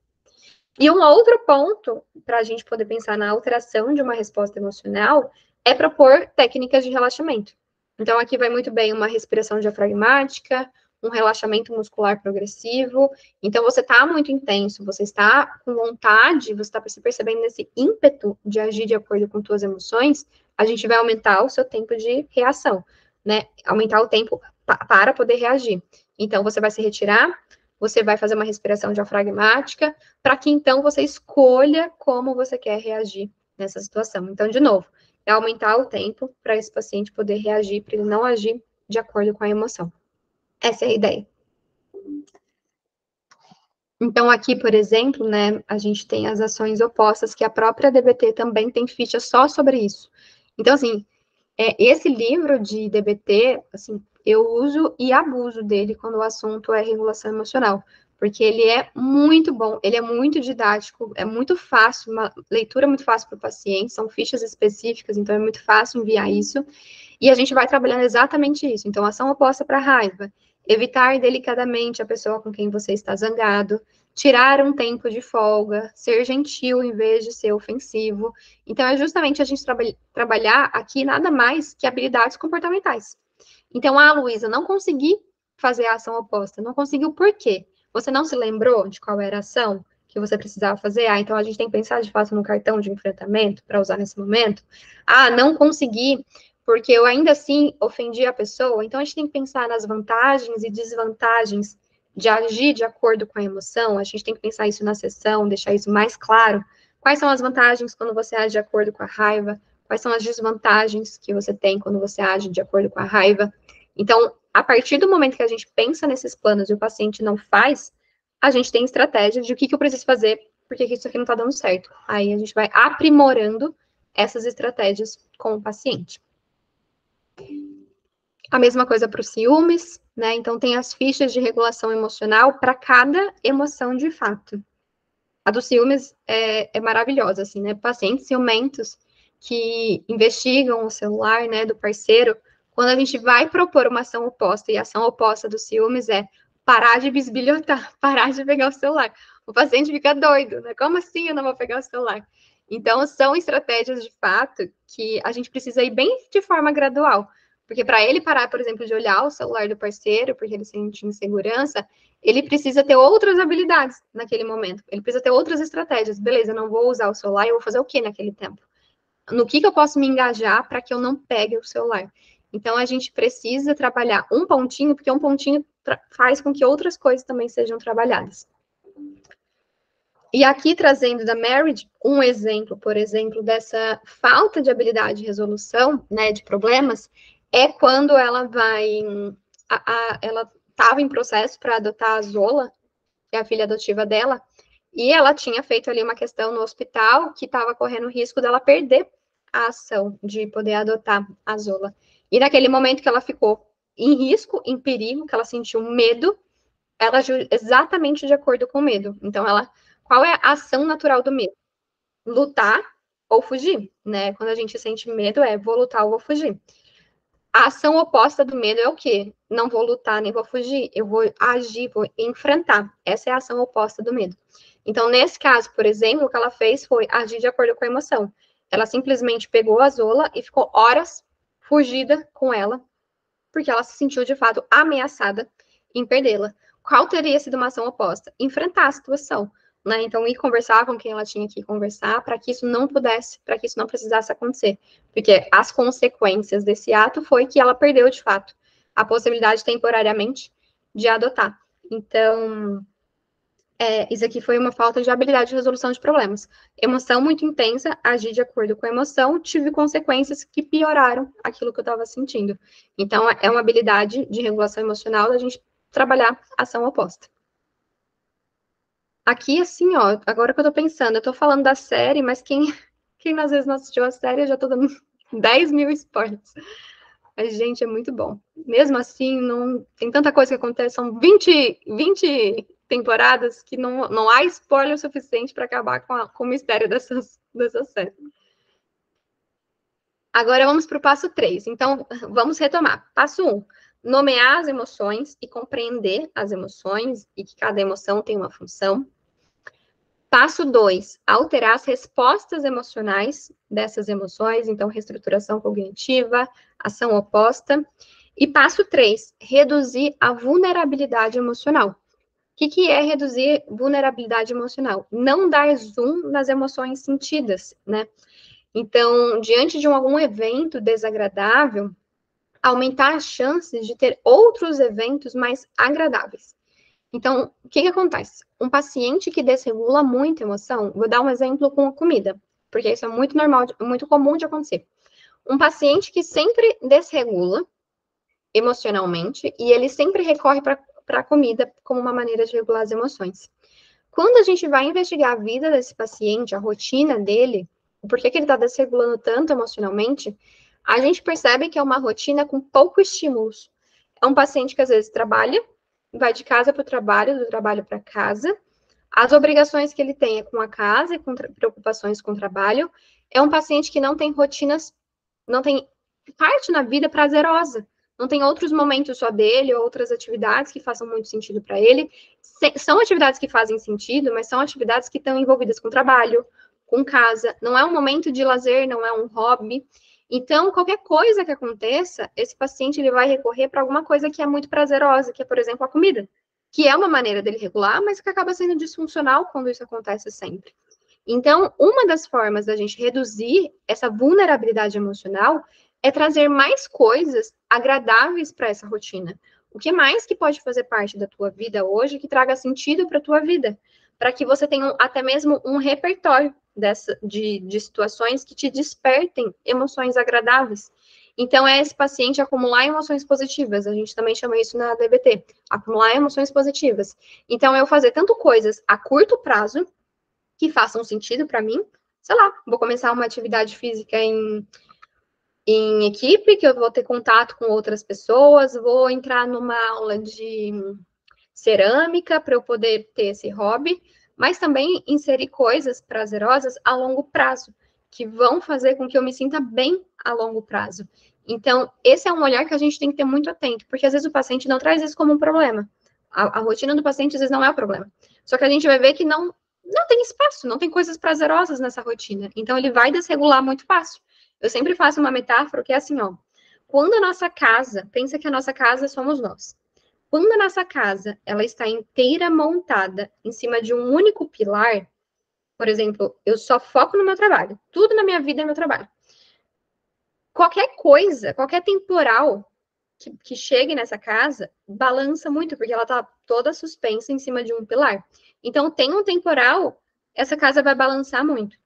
E um outro ponto para a gente poder pensar na alteração de uma resposta emocional é propor técnicas de relaxamento. Então, aqui vai muito bem uma respiração diafragmática, um relaxamento muscular progressivo. Então, você está muito intenso, você está com vontade, você está se percebendo nesse ímpeto de agir de acordo com suas emoções, a gente vai aumentar o seu tempo de reação, né? Aumentar o tempo para poder reagir. Então, você vai se retirar, você vai fazer uma respiração diafragmática, para que então você escolha como você quer reagir nessa situação. Então, de novo, é aumentar o tempo para esse paciente poder reagir, para ele não agir de acordo com a emoção. Essa é a ideia. Então, aqui, por exemplo, né, a gente tem as ações opostas, que a própria DBT também tem ficha só sobre isso. Então, assim, esse livro de DBT, assim, eu uso e abuso dele quando o assunto é regulação emocional, porque ele é muito bom, ele é muito didático, é muito fácil, uma leitura muito fácil para o paciente, são fichas específicas, então é muito fácil enviar isso, e a gente vai trabalhando exatamente isso. Então, ação oposta para raiva, evitar delicadamente a pessoa com quem você está zangado, tirar um tempo de folga, ser gentil em vez de ser ofensivo. Então, é justamente a gente trabalhar aqui nada mais que habilidades comportamentais. Então, Luísa, não consegui fazer a ação oposta, não conseguiu por quê? Você não se lembrou de qual era a ação que você precisava fazer? Então a gente tem que pensar de fato no cartão de enfrentamento para usar nesse momento. Não consegui porque eu ainda assim ofendi a pessoa. Então a gente tem que pensar nas vantagens e desvantagens de agir de acordo com a emoção. A gente tem que pensar isso na sessão, deixar isso mais claro. Quais são as vantagens quando você age de acordo com a raiva? Quais são as desvantagens que você tem quando você age de acordo com a raiva? Então, a partir do momento que a gente pensa nesses planos e o paciente não faz, a gente tem estratégia de o que eu preciso fazer, porque isso aqui não está dando certo. Aí a gente vai aprimorando essas estratégias com o paciente. A mesma coisa para os ciúmes, né? Então, tem as fichas de regulação emocional para cada emoção de fato. A dos ciúmes é maravilhosa, assim, né? Pacientes ciumentos que investigam o celular, né, do parceiro, quando a gente vai propor uma ação oposta, e a ação oposta dos ciúmes é parar de bisbilhotar, parar de pegar o celular. O paciente fica doido, né? Como assim eu não vou pegar o celular? Então, são estratégias de fato que a gente precisa ir bem de forma gradual. Porque para ele parar, por exemplo, de olhar o celular do parceiro, porque ele sente insegurança, ele precisa ter outras habilidades naquele momento. Ele precisa ter outras estratégias. Beleza, eu não vou usar o celular, eu vou fazer o que naquele tempo? No que eu posso me engajar para que eu não pegue o celular? Então, a gente precisa trabalhar um pontinho, porque um pontinho faz com que outras coisas também sejam trabalhadas. E aqui, trazendo da Merit, um exemplo, por exemplo, dessa falta de habilidade de resolução, né, de problemas, é quando ela vai... ela estava em processo para adotar a Zola, que é a filha adotiva dela, e ela tinha feito ali uma questão no hospital que estava correndo risco dela perder a ação de poder adotar a Zola. E naquele momento que ela ficou em risco, em perigo, que ela sentiu medo, ela agiu exatamente de acordo com o medo. Então, qual é a ação natural do medo? Lutar ou fugir, né? Quando a gente sente medo, vou lutar ou vou fugir. A ação oposta do medo é o quê? Não vou lutar, nem vou fugir. Eu vou agir, vou enfrentar. Essa é a ação oposta do medo. Então, nesse caso, por exemplo, o que ela fez foi agir de acordo com a emoção. Ela simplesmente pegou a Zola e ficou horas fugida com ela, porque ela se sentiu, de fato, ameaçada em perdê-la. Qual teria sido uma ação oposta? Enfrentar a situação. Né? Então, ir conversar com quem ela tinha que conversar para que isso não pudesse, para que isso não precisasse acontecer. Porque as consequências desse ato foi que ela perdeu, de fato, a possibilidade temporariamente de adotar. Então, isso aqui foi uma falta de habilidade de resolução de problemas. Emoção muito intensa, agir de acordo com a emoção, tive consequências que pioraram aquilo que eu estava sentindo. Então, é uma habilidade de regulação emocional da gente trabalhar ação oposta. Aqui, assim, ó, agora que eu tô pensando, eu tô falando da série, mas quem às vezes não assistiu a série, eu já tô dando 10 mil spoilers. Mas, gente, é muito bom. Mesmo assim, não tem tanta coisa que acontece, são 20 temporadas que não há spoiler suficiente para acabar com o mistério dessa série. Agora vamos para o passo 3. Então, vamos retomar. Passo 1, nomear as emoções e compreender as emoções e que cada emoção tem uma função. Passo 2, alterar as respostas emocionais dessas emoções, então reestruturação cognitiva, ação oposta. E passo 3, reduzir a vulnerabilidade emocional. O que é reduzir vulnerabilidade emocional? Não dar zoom nas emoções sentidas, né? Então, diante de algum evento desagradável, aumentar as chances de ter outros eventos mais agradáveis. Então, o que acontece? Um paciente que desregula muito a emoção, vou dar um exemplo com a comida, porque isso é muito normal, muito comum de acontecer. Um paciente que sempre desregula emocionalmente e ele sempre recorre para a comida como uma maneira de regular as emoções. Quando a gente vai investigar a vida desse paciente, a rotina dele, por que ele está desregulando tanto emocionalmente, a gente percebe que é uma rotina com poucos estímulos. É um paciente que às vezes trabalha, vai de casa para o trabalho, do trabalho para casa. As obrigações que ele tem é com a casa e com preocupações com o trabalho. É um paciente que não tem rotinas, não tem parte na vida prazerosa. Não tem outros momentos só dele, ou outras atividades que façam muito sentido para ele. São atividades que fazem sentido, mas são atividades que estão envolvidas com trabalho, com casa. Não é um momento de lazer, não é um hobby. Então, qualquer coisa que aconteça, esse paciente ele vai recorrer para alguma coisa que é muito prazerosa, que é, por exemplo, a comida, que é uma maneira dele regular, mas que acaba sendo disfuncional quando isso acontece sempre. Então, uma das formas da gente reduzir essa vulnerabilidade emocional é trazer mais coisas agradáveis para essa rotina. O que mais que pode fazer parte da tua vida hoje que traga sentido para a tua vida? Para que você tenha até mesmo um repertório de situações que te despertem emoções agradáveis. Então, é esse paciente acumular emoções positivas. A gente também chama isso na DBT, acumular emoções positivas. Então, eu fazer tanto coisas a curto prazo, que façam sentido para mim, sei lá, vou começar uma atividade física em equipe, que eu vou ter contato com outras pessoas, vou entrar numa aula de cerâmica para eu poder ter esse hobby, mas também inserir coisas prazerosas a longo prazo, que vão fazer com que eu me sinta bem a longo prazo. Então, esse é um olhar que a gente tem que ter muito atento, porque às vezes o paciente não traz isso como um problema. A rotina do paciente às vezes não é o problema. Só que a gente vai ver que não tem espaço, não tem coisas prazerosas nessa rotina. Então, ele vai desregular muito fácil. Eu sempre faço uma metáfora que é assim, ó. Quando a nossa casa, pensa que a nossa casa somos nós. Quando a nossa casa ela está inteira montada em cima de um único pilar, por exemplo, eu só foco no meu trabalho. Tudo na minha vida é meu trabalho. Qualquer coisa, qualquer temporal que chegue nessa casa, balança muito, porque ela está toda suspensa em cima de um pilar. Então, tem um temporal, essa casa vai balançar muito.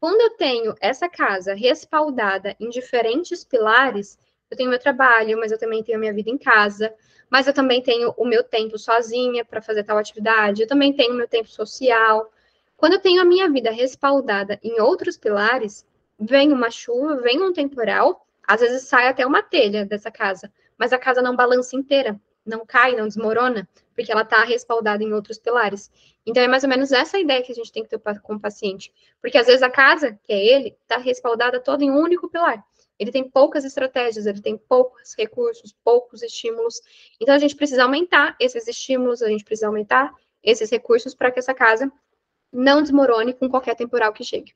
Quando eu tenho essa casa respaldada em diferentes pilares, eu tenho meu trabalho, mas eu também tenho a minha vida em casa, mas eu também tenho o meu tempo sozinha para fazer tal atividade, eu também tenho o meu tempo social. Quando eu tenho a minha vida respaldada em outros pilares, vem uma chuva, vem um temporal, às vezes sai até uma telha dessa casa, mas a casa não balança inteira, não cai, não desmorona, porque ela está respaldada em outros pilares. Então, é mais ou menos essa ideia que a gente tem que ter com o paciente. Porque, às vezes, a casa, que é ele, está respaldada toda em um único pilar. Ele tem poucas estratégias, ele tem poucos recursos, poucos estímulos. Então, a gente precisa aumentar esses estímulos, a gente precisa aumentar esses recursos para que essa casa não desmorone com qualquer temporal que chegue.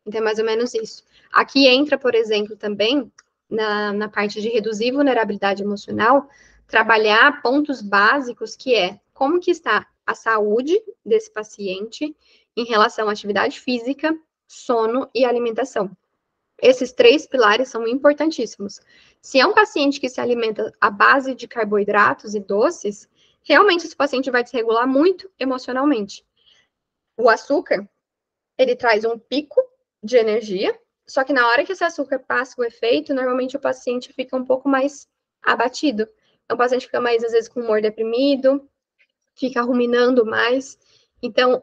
Então, é mais ou menos isso. Aqui entra, por exemplo, também, na parte de reduzir vulnerabilidade emocional, trabalhar pontos básicos, que é como que está a saúde desse paciente em relação à atividade física, sono e alimentação. Esses 3 pilares são importantíssimos. Se é um paciente que se alimenta à base de carboidratos e doces, realmente esse paciente vai desregular muito emocionalmente. O açúcar, ele traz um pico de energia, só que na hora que esse açúcar passa o efeito, normalmente o paciente fica um pouco mais abatido. Então, o paciente fica mais, às vezes, com o humor deprimido, fica ruminando mais. Então,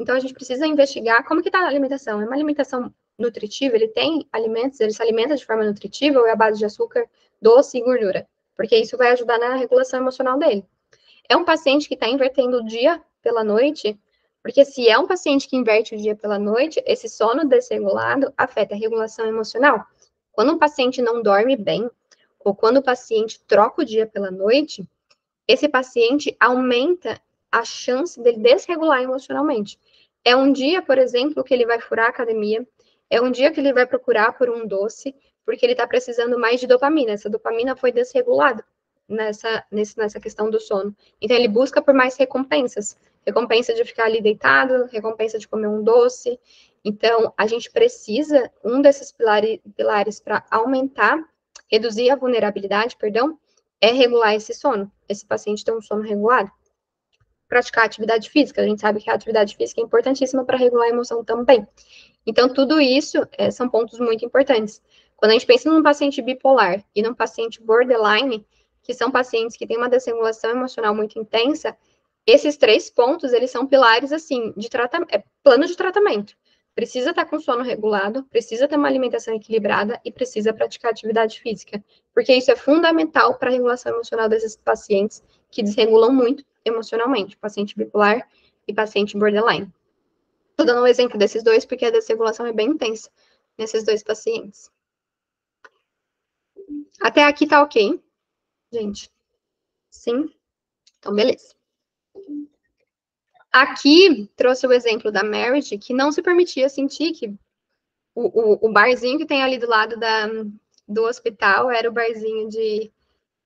a gente precisa investigar como que está a alimentação. É uma alimentação nutritiva? Ele tem alimentos, ele se alimenta de forma nutritiva ou é a base de açúcar, doce e gordura? Porque isso vai ajudar na regulação emocional dele. É um paciente que está invertendo o dia pela noite, porque se é um paciente que inverte o dia pela noite, esse sono desregulado afeta a regulação emocional. Quando um paciente não dorme bem, ou quando o paciente troca o dia pela noite, esse paciente aumenta a chance dele desregular emocionalmente. É um dia, por exemplo, que ele vai furar a academia, é um dia que ele vai procurar por um doce, porque ele está precisando mais de dopamina. Essa dopamina foi desregulada nessa questão do sono. Então, ele busca por mais recompensas. Recompensa de ficar ali deitado, recompensa de comer um doce. Então, a gente precisa, um desses pilares para aumentar, reduzir a vulnerabilidade, perdão, é regular esse sono. Esse paciente tem um sono regulado. Praticar atividade física. A gente sabe que a atividade física é importantíssima para regular a emoção também. Então, tudo isso são pontos muito importantes. Quando a gente pensa num paciente bipolar e num paciente borderline, que são pacientes que têm uma desregulação emocional muito intensa, esses 3 pontos, eles são pilares, assim, de plano de tratamento. Precisa estar com sono regulado, precisa ter uma alimentação equilibrada e precisa praticar atividade física, porque isso é fundamental para a regulação emocional desses pacientes que desregulam muito emocionalmente, paciente bipolar e paciente borderline. Estou dando um exemplo desses dois, porque a desregulação é bem intensa nesses 2 pacientes. Até aqui tá ok, gente? Sim? Então, beleza. Aqui, trouxe o exemplo da Merit, que não se permitia sentir que o barzinho que tem ali do lado do hospital era o barzinho de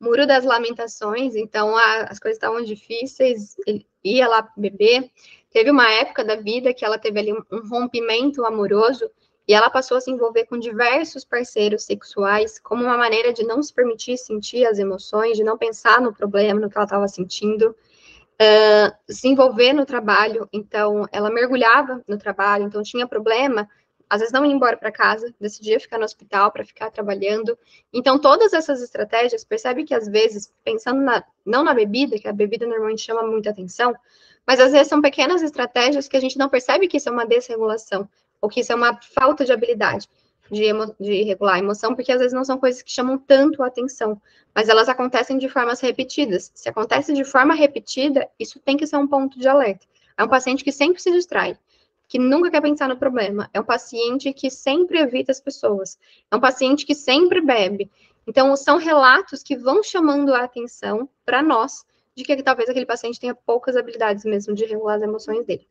Muro das Lamentações, então as coisas estavam difíceis, ele ia lá beber. Teve uma época da vida que ela teve ali um rompimento amoroso e ela passou a se envolver com diversos parceiros sexuais como uma maneira de não se permitir sentir as emoções, de não pensar no problema, no que ela estava sentindo. Se envolver no trabalho, então ela mergulhava no trabalho, então tinha problema, às vezes não ia embora para casa, decidia ficar no hospital para ficar trabalhando. Então, todas essas estratégias, percebe que às vezes, pensando não na bebida, que a bebida normalmente chama muita atenção, mas às vezes são pequenas estratégias que a gente não percebe que isso é uma desregulação, ou que isso é uma falta de habilidade de regular a emoção, porque às vezes não são coisas que chamam tanto a atenção, mas elas acontecem de formas repetidas. Se acontece de forma repetida, isso tem que ser um ponto de alerta. É um paciente que sempre se distrai, que nunca quer pensar no problema. É um paciente que sempre evita as pessoas. É um paciente que sempre bebe. Então, são relatos que vão chamando a atenção para nós de que talvez aquele paciente tenha poucas habilidades mesmo de regular as emoções dele.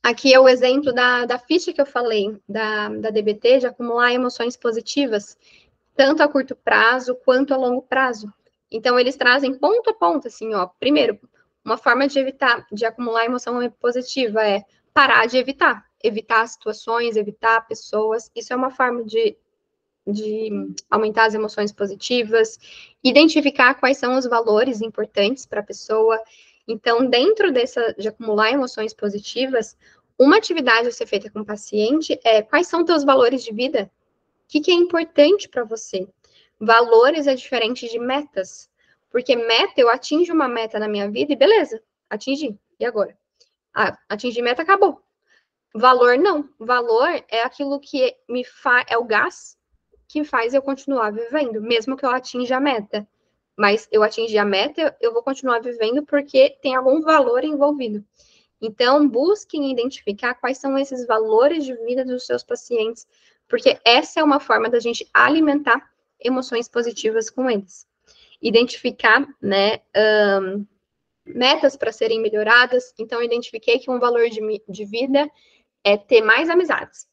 Aqui é o exemplo da ficha que eu falei, da DBT, de acumular emoções positivas, tanto a curto prazo quanto a longo prazo. Então, eles trazem ponto a ponto, assim, ó. Primeiro, uma forma de evitar, de acumular emoção positiva é parar de evitar situações, evitar pessoas. Isso é uma forma de aumentar as emoções positivas, identificar quais são os valores importantes para a pessoa. Então, dentro de acumular emoções positivas, uma atividade a ser feita com o paciente é quais são teus valores de vida? O que é importante para você? Valores é diferente de metas, porque meta, eu atinjo uma meta na minha vida e beleza, atingi. E agora? Atingir meta, acabou. Valor, não. Valor é aquilo que me faz, é o gás que faz eu continuar vivendo, mesmo que eu atinja a meta. Mas eu atingi a meta, eu vou continuar vivendo porque tem algum valor envolvido. Então, busquem identificar quais são esses valores de vida dos seus pacientes, porque essa é uma forma da gente alimentar emoções positivas com eles. Identificar, né, metas para serem melhoradas. Então, eu identifiquei que um valor de vida é ter mais amizades.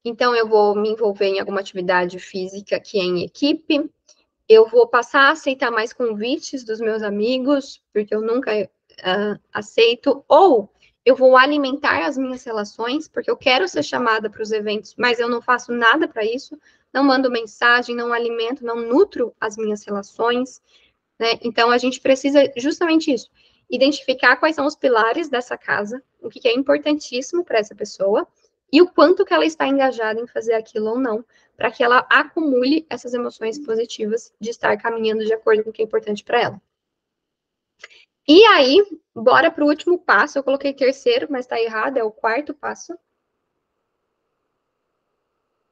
Então, eu vou me envolver em alguma atividade física que é em equipe, eu vou passar a aceitar mais convites dos meus amigos, porque eu nunca aceito, ou eu vou alimentar as minhas relações, porque eu quero ser chamada para os eventos, mas eu não faço nada para isso, não mando mensagem, não alimento, não nutro as minhas relações, né? Então, a gente precisa justamente isso, identificar quais são os pilares dessa casa, o que é importantíssimo para essa pessoa, e o quanto que ela está engajada em fazer aquilo ou não, para que ela acumule essas emoções positivas de estar caminhando de acordo com o que é importante para ela. E aí, bora para o último passo. Eu coloquei terceiro, mas está errado, é o quarto passo.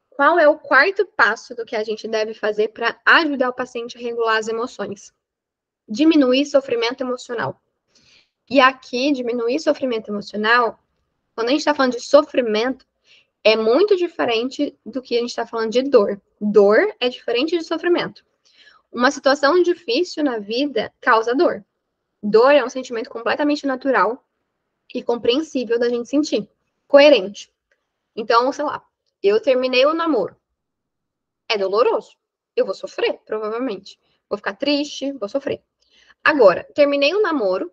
Qual é o quarto passo do que a gente deve fazer para ajudar o paciente a regular as emoções? Diminuir sofrimento emocional. E aqui, diminuir sofrimento emocional, quando a gente está falando de sofrimento, é muito diferente do que a gente está falando de dor. Dor é diferente de sofrimento. Uma situação difícil na vida causa dor. Dor é um sentimento completamente natural e compreensível da gente sentir. Coerente. Então, sei lá, eu terminei o namoro. É doloroso. Eu vou sofrer, provavelmente. Vou ficar triste, vou sofrer. Agora, terminei o namoro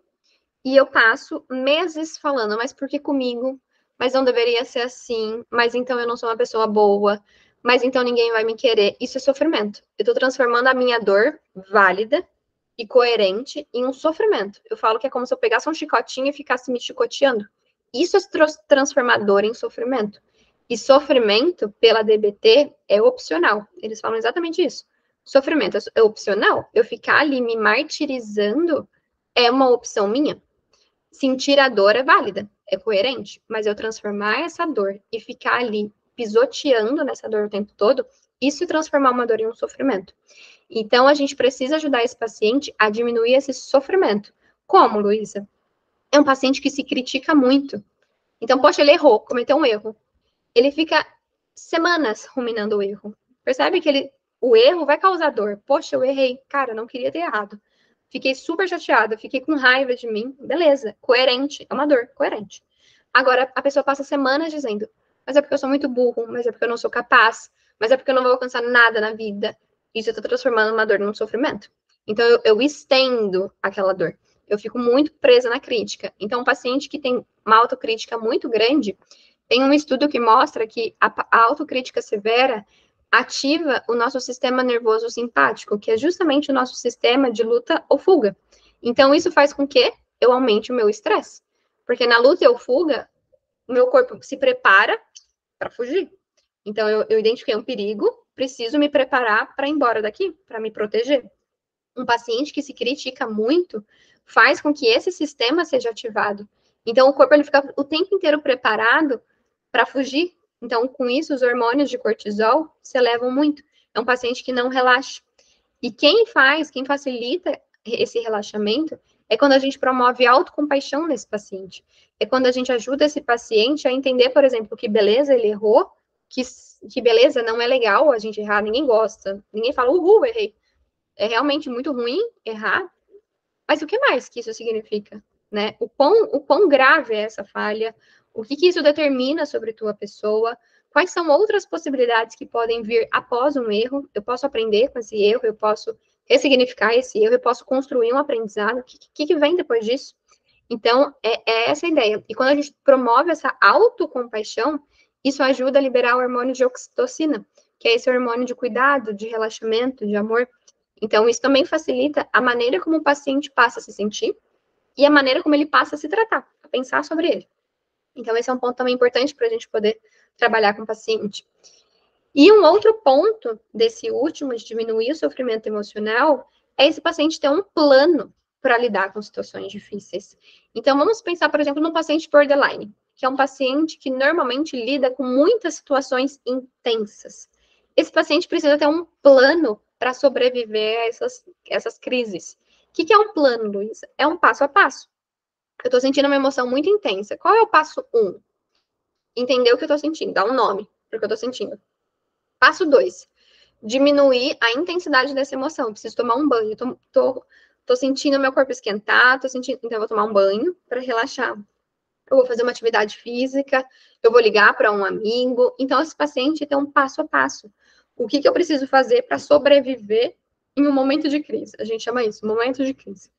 e eu passo meses falando, mas por que comigo? Mas não deveria ser assim. Mas então eu não sou uma pessoa boa. Mas então ninguém vai me querer. Isso é sofrimento. Eu estou transformando a minha dor válida e coerente em um sofrimento. Eu falo que é como se eu pegasse um chicotinho e ficasse me chicoteando. Isso é transformador em sofrimento. E sofrimento, pela DBT, é opcional. Eles falam exatamente isso. Sofrimento é opcional. Eu ficar ali me martirizando é uma opção minha. Sentir a dor é válida, é coerente, mas eu transformar essa dor e ficar ali pisoteando nessa dor o tempo todo, isso é transformar uma dor em um sofrimento. Então, a gente precisa ajudar esse paciente a diminuir esse sofrimento. Como, Luísa? É um paciente que se critica muito. Então, poxa, ele errou, cometeu um erro. Ele fica semanas ruminando o erro. Percebe que o erro vai causar dor. Poxa, eu errei. Cara, eu não queria ter errado. Fiquei super chateada, fiquei com raiva de mim. Beleza, coerente, é uma dor, coerente. Agora, a pessoa passa semanas dizendo, mas é porque eu sou muito burro, mas é porque eu não sou capaz, mas é porque eu não vou alcançar nada na vida. Isso eu tô transformando uma dor num sofrimento. Então, eu estendo aquela dor. Eu fico muito presa na crítica. Então, um paciente que tem uma autocrítica muito grande, tem um estudo que mostra que a autocrítica severa ativa o nosso sistema nervoso simpático, que é justamente o nosso sistema de luta ou fuga. Então, isso faz com que eu aumente o meu estresse. Porque na luta ou fuga, o meu corpo se prepara para fugir. Então, eu identifiquei um perigo, preciso me preparar para ir embora daqui, para me proteger. Um paciente que se critica muito faz com que esse sistema seja ativado. Então, o corpo ele fica o tempo inteiro preparado para fugir. Então, com isso, os hormônios de cortisol se elevam muito. É um paciente que não relaxa. E quem facilita esse relaxamento é quando a gente promove autocompaixão nesse paciente. É quando a gente ajuda esse paciente a entender, por exemplo, que beleza, ele errou, que beleza, não é legal a gente errar, ninguém gosta. Ninguém fala, uhul, errei. É realmente muito ruim errar, mas o que mais que isso significa? Né? O quão grave é essa falha? O que isso determina sobre tua pessoa? Quais são outras possibilidades que podem vir após um erro? Eu posso aprender com esse erro, eu posso ressignificar esse erro, eu posso construir um aprendizado. O que vem depois disso? Então, é essa a ideia. E quando a gente promove essa autocompaixão, isso ajuda a liberar o hormônio de oxitocina, que é esse hormônio de cuidado, de relaxamento, de amor. Então, isso também facilita a maneira como o paciente passa a se sentir e a maneira como ele passa a se tratar, a pensar sobre ele. Então, esse é um ponto também importante para a gente poder trabalhar com o paciente. E um outro ponto desse último, de diminuir o sofrimento emocional, é esse paciente ter um plano para lidar com situações difíceis. Então, vamos pensar, por exemplo, num paciente borderline. que é um paciente que normalmente lida com muitas situações intensas. Esse paciente precisa ter um plano para sobreviver a essas crises. O que é um plano, Luísa? É um passo a passo. Eu estou sentindo uma emoção muito intensa. Qual é o passo 1? Entender o que eu estou sentindo, dar um nome para o que eu estou sentindo. Passo 2, diminuir a intensidade dessa emoção. Eu preciso tomar um banho. Tô sentindo meu corpo esquentar, então eu vou tomar um banho para relaxar. Eu vou fazer uma atividade física, eu vou ligar para um amigo. Então, esse paciente tem um passo a passo. O que eu preciso fazer para sobreviver em um momento de crise? A gente chama isso, momento de crise.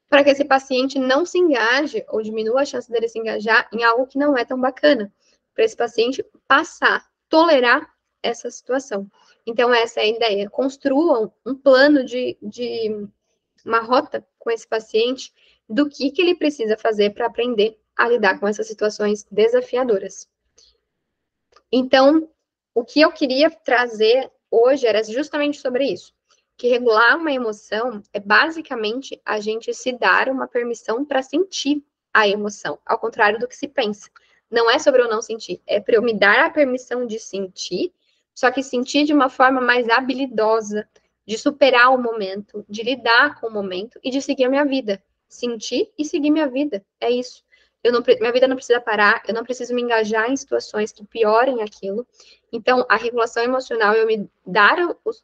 Para que esse paciente não se engaje ou diminua a chance dele se engajar em algo que não é tão bacana. Para esse paciente passar, tolerar essa situação. Então, essa é a ideia. Construam um plano de uma rota com esse paciente do que ele precisa fazer para aprender a lidar com essas situações desafiadoras. Então, o que eu queria trazer hoje era justamente sobre isso, que regular uma emoção é basicamente a gente se dar uma permissão para sentir a emoção, ao contrário do que se pensa. Não é sobre eu não sentir, é para eu me dar a permissão de sentir, só que sentir de uma forma mais habilidosa, de superar o momento, de lidar com o momento e de seguir a minha vida. Sentir e seguir minha vida, é isso. Minha vida não precisa parar, eu não preciso me engajar em situações que piorem aquilo. Então, a regulação emocional é eu me dar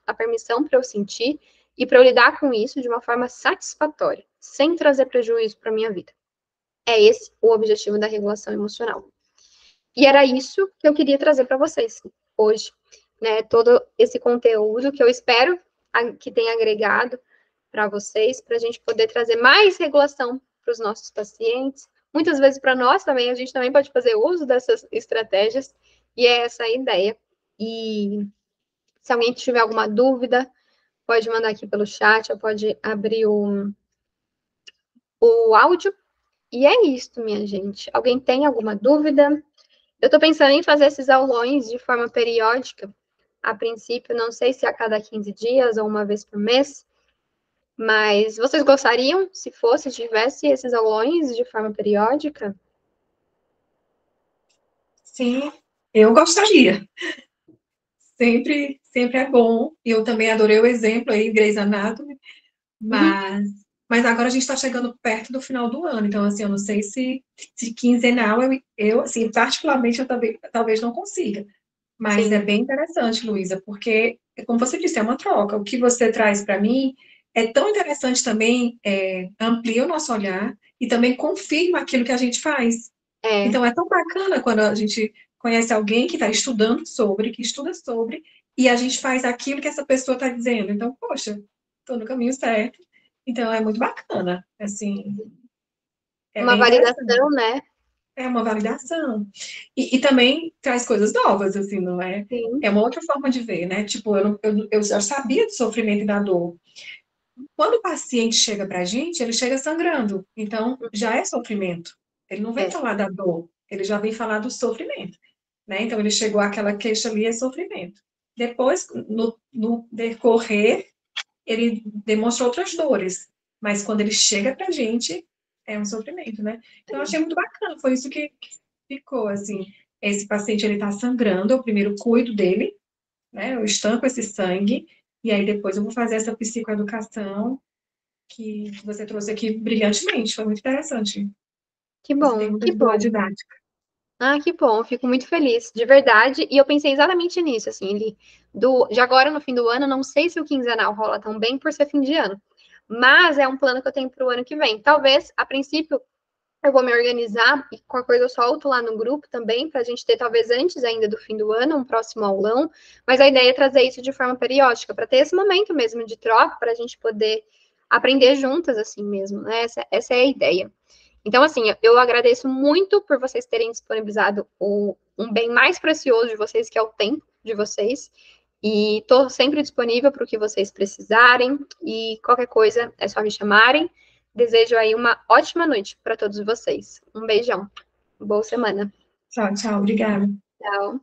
a permissão para eu sentir e para eu lidar com isso de uma forma satisfatória, sem trazer prejuízo para minha vida. É esse o objetivo da regulação emocional. E era isso que eu queria trazer para vocês hoje, né? Todo esse conteúdo que eu espero que tenha agregado para vocês, para a gente poder trazer mais regulação para os nossos pacientes. Muitas vezes para nós também, a gente também pode fazer uso dessas estratégias, e é essa a ideia. E se alguém tiver alguma dúvida, pode mandar aqui pelo chat, ou pode abrir o áudio. E é isso, minha gente. Alguém tem alguma dúvida? Eu estou pensando em fazer esses aulões de forma periódica. A princípio, não sei se a cada 15 dias ou uma vez por mês, mas vocês gostariam, se tivesse esses aulões de forma periódica? Sim, eu gostaria. Sempre é bom. E eu também adorei o exemplo aí, Grey's Anatomy, mas agora a gente está chegando perto do final do ano, então, assim, eu não sei se quinzenal, assim, particularmente, eu talvez não consiga. Mas Sim. é bem interessante, Luísa, porque, como você disse, é uma troca. O que você traz para mim é tão interessante também, amplia o nosso olhar e também confirma aquilo que a gente faz. É. Então, é tão bacana quando a gente conhece alguém que está estudando sobre, que estuda sobre, e a gente faz aquilo que essa pessoa está dizendo. Então, poxa, estou no caminho certo. Então, é muito bacana, assim, é Uma bem interessante. validação, né? É uma validação. E também traz coisas novas, assim, não é? Sim. É uma outra forma de ver, né? Tipo, eu já sabia do sofrimento e da dor. Quando o paciente chega pra gente, ele chega sangrando. Então, já é sofrimento. Ele não vem É. falar da dor, ele já vem falar do sofrimento, né? Então, ele chegou àquela queixa ali, é sofrimento. Depois, no decorrer, ele demonstra outras dores. Mas quando ele chega pra gente, é um sofrimento, né? Então, eu achei muito bacana. Foi isso que ficou, assim. Esse paciente, ele tá sangrando, eu primeiro cuido dele, né? Eu estanco esse sangue, e aí depois eu vou fazer essa psicoeducação que você trouxe aqui brilhantemente. Foi muito interessante. Que Você tem bom, muita que boa bom. didática. Ah, que bom, eu fico muito feliz, de verdade. E eu pensei exatamente nisso, assim, de agora no fim do ano, não sei se o quinzenal rola tão bem por ser fim de ano, mas é um plano que eu tenho para o ano que vem. Talvez, a princípio, eu vou me organizar e qualquer coisa eu solto lá no grupo também, para a gente ter, talvez antes ainda do fim do ano, um próximo aulão. Mas a ideia é trazer isso de forma periódica, para ter esse momento mesmo de troca, para a gente poder aprender juntas, assim mesmo, né? Essa é a ideia. Então, assim, eu agradeço muito por vocês terem disponibilizado um bem mais precioso de vocês, que é o tempo de vocês. E estou sempre disponível para o que vocês precisarem. E qualquer coisa é só me chamarem. Desejo aí uma ótima noite para todos vocês. Um beijão. Boa semana. Tchau, tchau. Obrigada. Tchau.